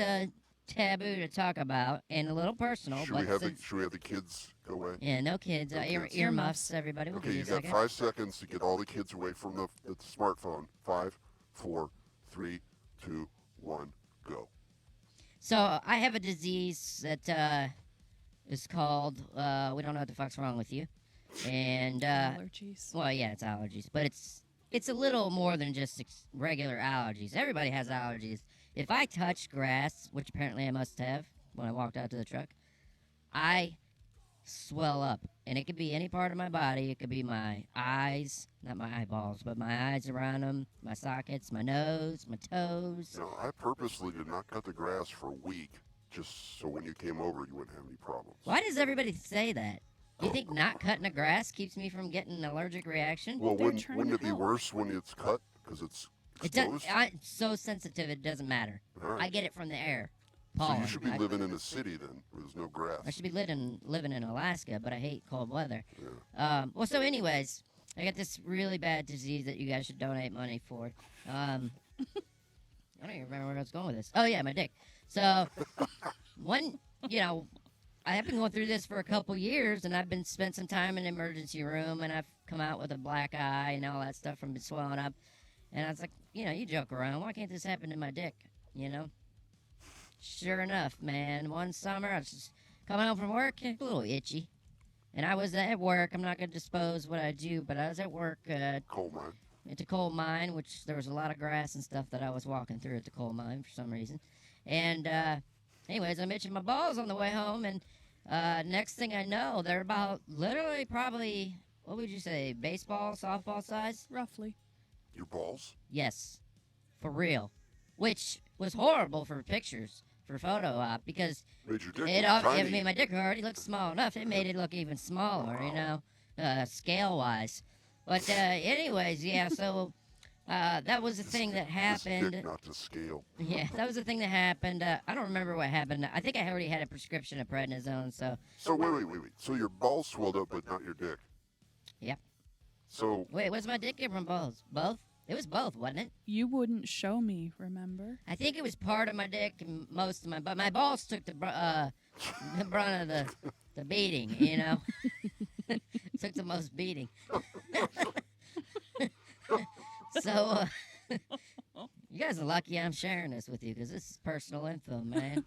taboo to talk about and a little personal. Should we have the kids go away? Yeah, no kids. Earmuffs, everybody. We'll Okay, you got 5 seconds to get all the kids away from the smartphone. 5, 4, 3, 2, 1, go. So I have a disease that is called, we don't know what the fuck's wrong with you. And allergies. Well, yeah, it's allergies, but it's a little more than just regular allergies. Everybody has allergies. If I touch grass, which apparently I must have when I walked out to the truck, I swell up. And it could be any part of my body. It could be my eyes, not my eyeballs, but my eyes around them, my sockets, my nose, my toes. No, I purposely did not cut the grass for a week, just so when you came over, you wouldn't have any problems. Why does everybody say that? Do you think not cutting the grass keeps me from getting an allergic reaction? Well, wouldn't it be worse when it's cut because it's exposed? It's so sensitive it doesn't matter. Right. I get it from the air. pollen. So you should be living in a city then, where there's no grass. I should be living in Alaska, but I hate cold weather. Well, so anyways, I got this really bad disease that you guys should donate money for. I don't even remember where I was going with this. Oh yeah, my dick. So I have been going through this for a couple years, and I've been spent some time in the emergency room, and I've come out with a black eye and all that stuff from swelling up. And I was like, you joke around. Why can't this happen to my dick? Sure enough, man. One summer, I was just coming home from work, a little itchy. And I was at work. I'm not going to disclose what I do, but I was at work. Coal mine. At the coal mine, which there was a lot of grass and stuff that I was walking through at the coal mine for some reason. And anyways, I'm itching my balls on the way home, and next thing I know, they're about literally probably, what would you say, baseball, softball size? Roughly. Your balls? Yes, for real. Which was horrible for pictures, for photo op, because made your dick it tiny. made my dick already look small enough. It made it look even smaller, scale-wise. But anyways, yeah, so that was the thing that happened. Dick not to scale. Yeah, that was the thing that happened. I don't remember what happened. I think I already had a prescription of prednisone, so... So wait. So your balls swelled up, but not your dick? Yep. So... Wait, was my dick from both? Both? It was both, wasn't it? You wouldn't show me, remember? I think it was part of my dick and most of but my balls took the brunt of the beating, took the most beating. So, you guys are lucky I'm sharing this with you, because this is personal info, man.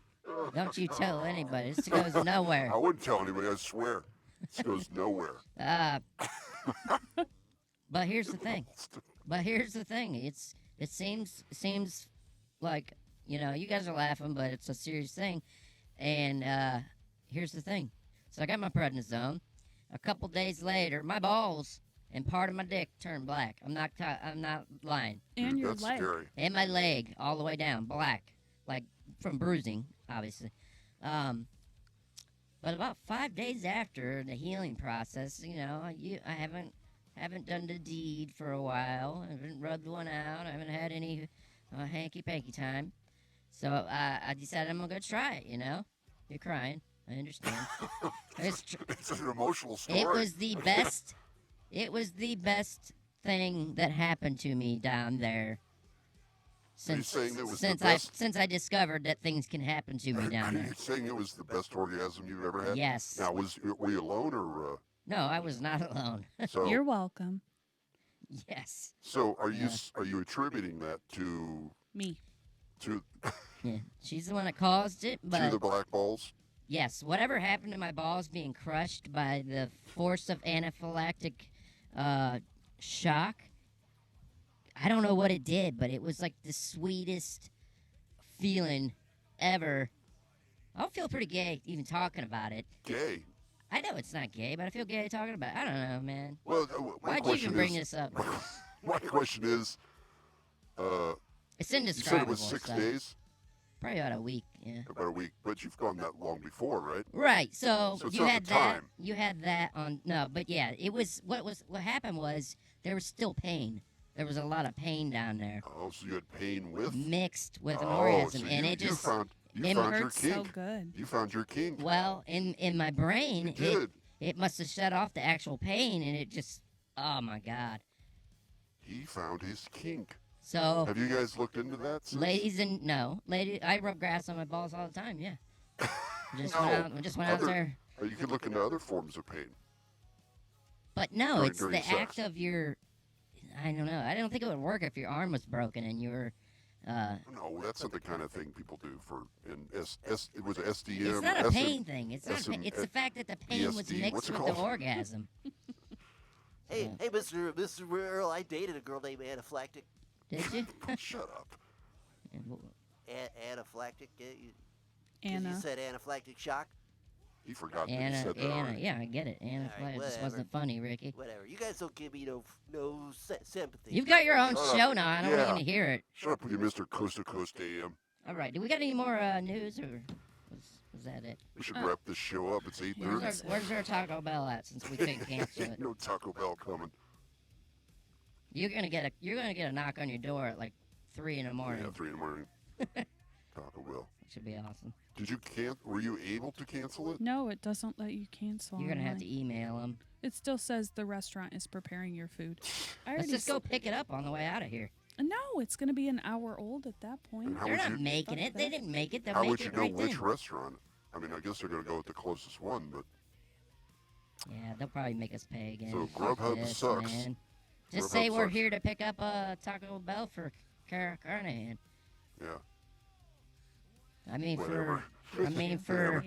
Don't you tell anybody. This goes nowhere. I wouldn't tell anybody, I swear. This goes nowhere. But here's the thing. It seems like, you guys are laughing, but it's a serious thing. And here's the thing. So I got my prednisone. A couple days later, my balls and part of my dick turned black. I'm not lying. And your That's leg. Scary. And my leg all the way down, black, like from bruising, obviously. But about 5 days after the healing process, I haven't done the deed for a while. I haven't rubbed one out. I haven't had any hanky-panky time. So I decided I'm going to go try it, You're crying. I understand. It's an emotional story. It was the best thing that happened to me down there. Since I discovered that things can happen to me down there. You're saying it was the best orgasm you've ever had? Yes. Now, were you alone or... No, I was not alone. So, You're welcome. Yes. So are you attributing that to... Me. To... Yeah, she's the one that caused it, but... To the black balls? Yes, whatever happened to my balls being crushed by the force of anaphylactic shock, I don't know what it did, but it was like the sweetest feeling ever. I feel pretty gay even talking about it. Gay? I know it's not gay, but I feel gay talking about it. I don't know, man. Well, why'd you even bring this up? My question is, it's indescribable. You said it was 6 days? Probably about a week, yeah. About a week, but you've gone that long before, right? Right. So it's you not had the that. time. You had that on. No, but yeah, it was. What happened was there was still pain. There was a lot of pain down there. Oh, so you had pain with mixed with an orgasm, so and you, it just you found your kink. So good. You found your kink. Well, in my brain, it must have shut off the actual pain, and it just. Oh my God. He found his kink. So have you guys looked into that since? Ladies, I rub grass on my balls all the time. Yeah. Just went out there. Or you could look into other forms of pain. But no, during it's the sex. act of your. I don't know. I don't think it would work if your arm was broken and you were. No, that's not the kind of thing people do for it was SDM. It's not a pain thing. It's not. It's the fact that the pain was BSD. mixed What's it with called? the orgasm. Hey, Mr. Earl, I dated a girl named Anaphylactic. Did you? Shut up. Anaphylactic. Anna. You said anaphylactic shock. He forgot that he said that. already. Yeah, I get it. Anaphylactic just wasn't funny, Ricky. Whatever. You guys don't give me no sympathy. You've got your own Shut show up. now. I don't want you to hear it. Shut up with your Mr. Coast to Coast AM. All right. Do we got any more news, or was that it? We should wrap this show up. It's 8:30. Where's our Taco Bell at? Since we couldn't cancel it. No Taco Bell coming. You're gonna get a knock on your door at like 3 in the morning. Yeah, 3 in the morning. Taco Bell. Which would be awesome. Were you able to cancel it? No, it doesn't let you cancel. You're gonna have online. to email them. It still says the restaurant is preparing your food. Let's just go pick it up on the way out of here. No, it's gonna be an hour old at that point. They're not making it. They didn't make it. They'll How make would you it know right which then. restaurant? I mean, I guess they're going to go with the closest one, but... Yeah, they'll probably make us pay again. So Fuck Grub Hub this, sucks. man. Grub Just say Hub we're sucks. here to pick up a Taco Bell for Carnahan. Yeah. I mean Whatever. for Whatever.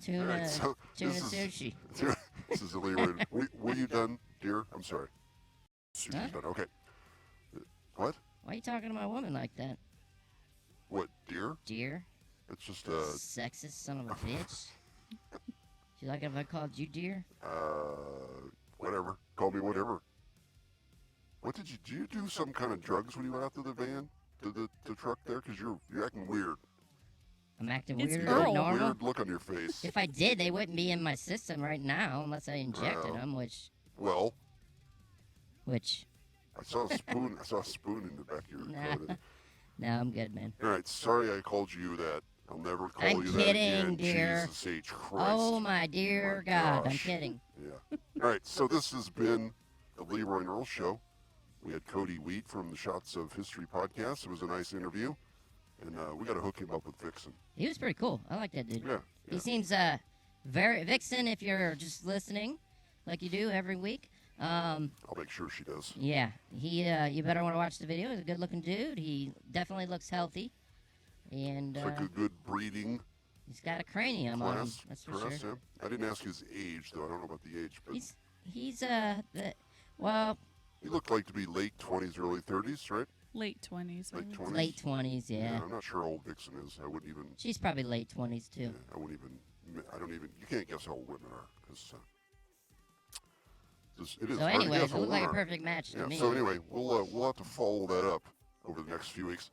tuna Alright, so tuna this is- sushi. This is LeRoy. Were you done, dear? I'm sorry. Sushi's Huh? done. Okay. What? Why are you talking to my woman like that? What, dear? Dear? It's just, Sexist son of a bitch. You like it if I called you dear? whatever. Call me whatever. What did you do some kind of drugs when you went out to the van? To the truck there? Because you're acting weird. I'm acting It's weird Earl. than normal. Weird look on your face. If I did, they wouldn't be in my system right now unless I injected Well. them, which I saw a spoon. I saw a spoon in the back of your coat. no, I'm good, man. All right, sorry I called you that. I'll never call I'm you kidding, that again. dear. Jesus H. Christ. Oh my dear My God, I'm gosh. kidding. Yeah. All right, so this has been the LeRoy and Earl Show. We had Cody Wheat from the Shots of History podcast. It was a nice interview, and we got to hook him up with Vixen. He was pretty cool. I like that dude. Yeah. He seems very Vixen. If you're just listening, like you do every week. I'll make sure she does. Yeah, he. You better want to watch the video. He's a good-looking dude. He definitely looks healthy, and It's like a good breeding he's got a cranium on him. class. That's for class, sure. yeah. I didn't ask his age, though. I don't know about the age, but Well, he looked like to be late 20s, early 30s, right? Late 20s. Late 20s. late 20s. Yeah. I'm not sure how old Vixen is. I wouldn't even. She's probably late 20s too. Yeah, I wouldn't even. I don't even. You can't guess how old women are because. It is So hard to anyways, guess how it old looked like a women are. perfect match to Yeah, me. so anyway, we'll have to follow that up over the next few weeks.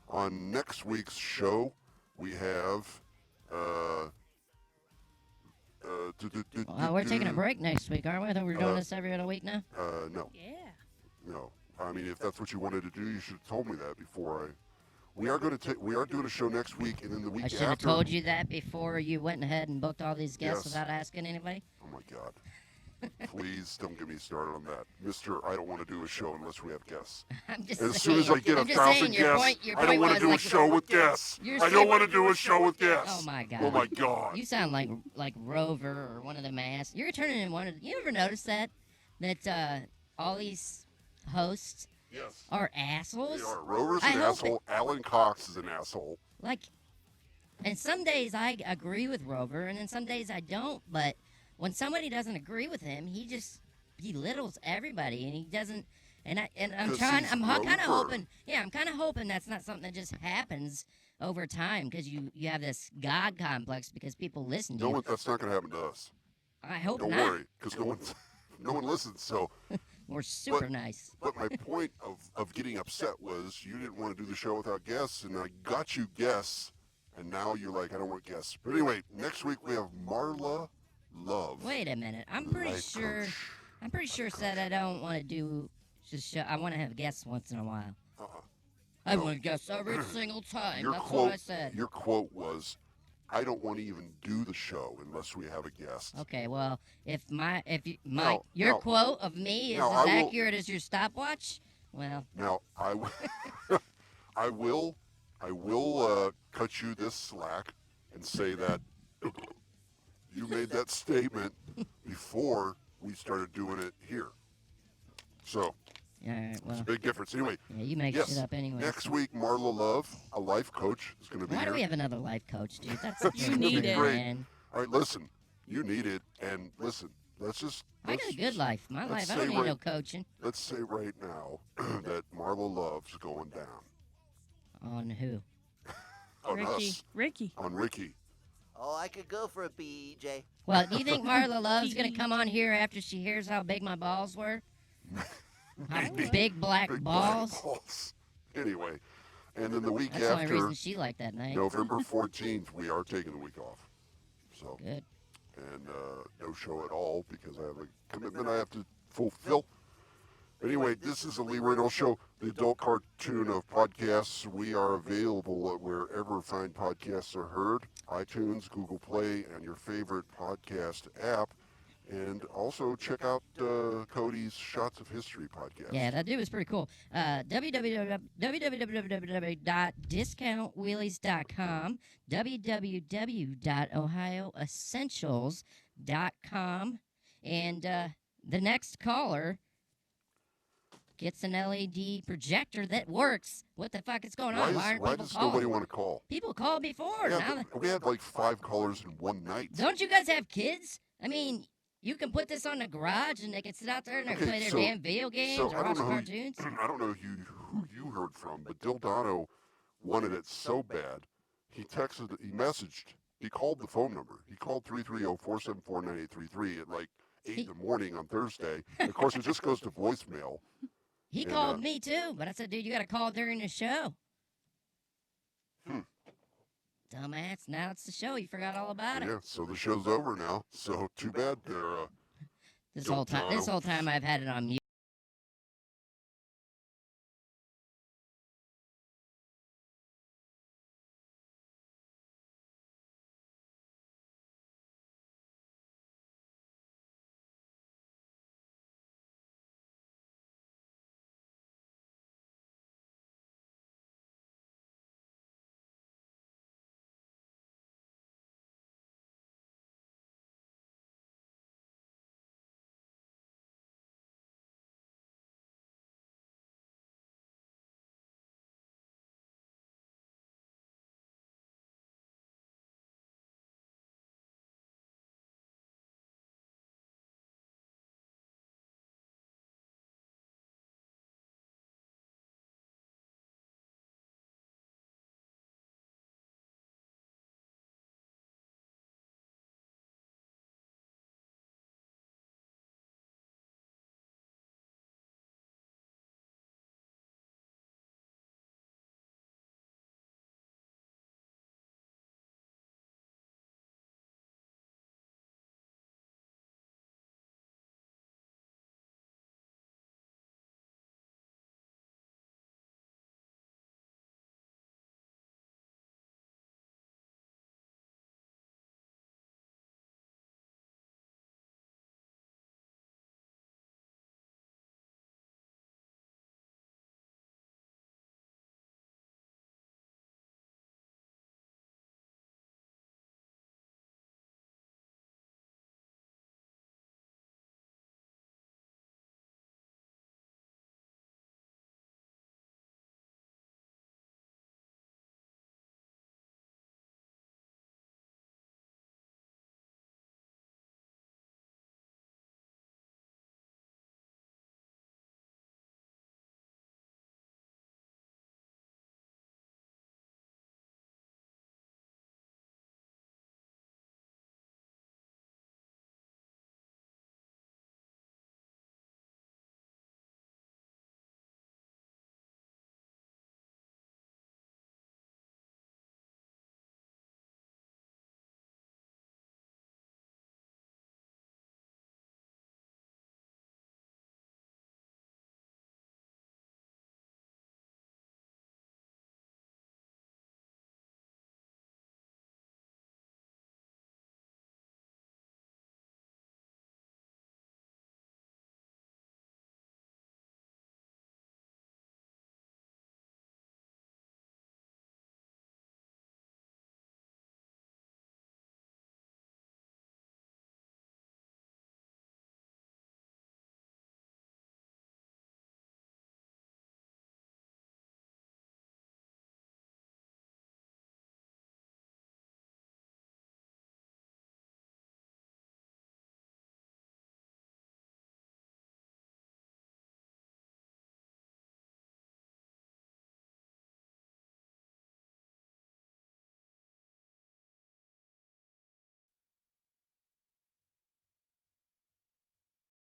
On next week's show, we have. We're taking a break next week, aren't we? I thought we were doing this every other week now. No. Yeah. No. I mean, if that's what you wanted to do, you should have told me that before I. We are doing a show next week, and then the week I after. should have told you that before you went ahead and booked all these guests Yes. without asking anybody. Oh my God. Please don't get me started on that. Mister, I don't want to do a show unless we have guests. I'm just As saying. soon as I get I'm just saying, 1,000 your guests, point- your I don't point want to was do a like- show with guests. You're I saying- don't want to do a show with guests. Oh my God. Oh my God. You sound like Rover or one of them ass. You're turning in one of. You ever notice that all these hosts Yes. are assholes? They are. Rover's I an hope asshole. Alan Cox is an asshole. Like, and some days I agree with Rover, and then some days I don't. But when somebody doesn't agree with him, he just belittles everybody, and he doesn't. And I'm 'Cause trying. he's I'm kind of Rover. hoping. Yeah, I'm kind of hoping that's not something that just happens over time because you have this God complex because people listen to you. That's not going to happen to us. I hope Don't not. worry, because no one listens. So. We're super nice. But my point of getting upset was you didn't want to do the show without guests, and I got you guests, and now you're like, I don't want guests. But anyway, next week we have Marla Love. Wait a minute. I'm pretty Life sure. coach. I'm pretty sure said I don't want to do just show. I want to have guests once in a while. I No. want guests every single time. Your That's quote, what I said. Your quote was, I don't want to even do the show unless we have a guest. Okay, well, your No. quote of me is No, as I will- accurate as your stopwatch, well, Now, I will cut you this slack and say that you made that statement before we started doing it here. So, all right, it's well, a big difference. Anyway, yeah, you make yes, shit up anyway. next week, Marla Love, a life coach, is going to be Why here. do we have another life coach, dude? That's You need it. Great. man. All right, listen, you need it, and listen, let's just. I got a good life. My let's life, I don't say need no right- coaching. Let's say right now that Marla Love's going down. On who? On Ricky. us. Ricky. On Ricky. Oh, I could go for a BJ. Well, do you think Marla Love's gonna come on here after she hears how big my balls were? How big black Big balls? black balls. Anyway, and then the week That's the only after, reason she liked that night. November 14th, we are taking the week off. So, Good. and no show at all because I have a commitment I have to fulfill. Anyway, this is the LeRoy and Earl Show, the adult cartoon of podcasts. We are available at wherever fine podcasts are heard, iTunes, Google Play, and your favorite podcast app. And also check out Cody's Shots of History podcast. Yeah, that dude was pretty cool. www.discountwheelies.com, www.ohioessentials.com, and the next caller gets an LED projector that works. What the fuck is going on? Why does calling? nobody want to call? People called before. Yeah, we had like 5 callers in one night. Don't you guys have kids? I mean, you can put this on the garage and they can sit out there and play their damn video games or watch cartoons. I don't know who you heard from, but Dildano wanted it so bad. He messaged, he called the phone number. He called 330-474-9833 at like 8 in the morning on Thursday. And of course, it just goes to voicemail. He called me too, but I said, dude, you got to call during the show. Dumbass, now it's the show. You forgot all about it. Yeah, so the show's over now. So too bad there. This whole time I've had it on mute.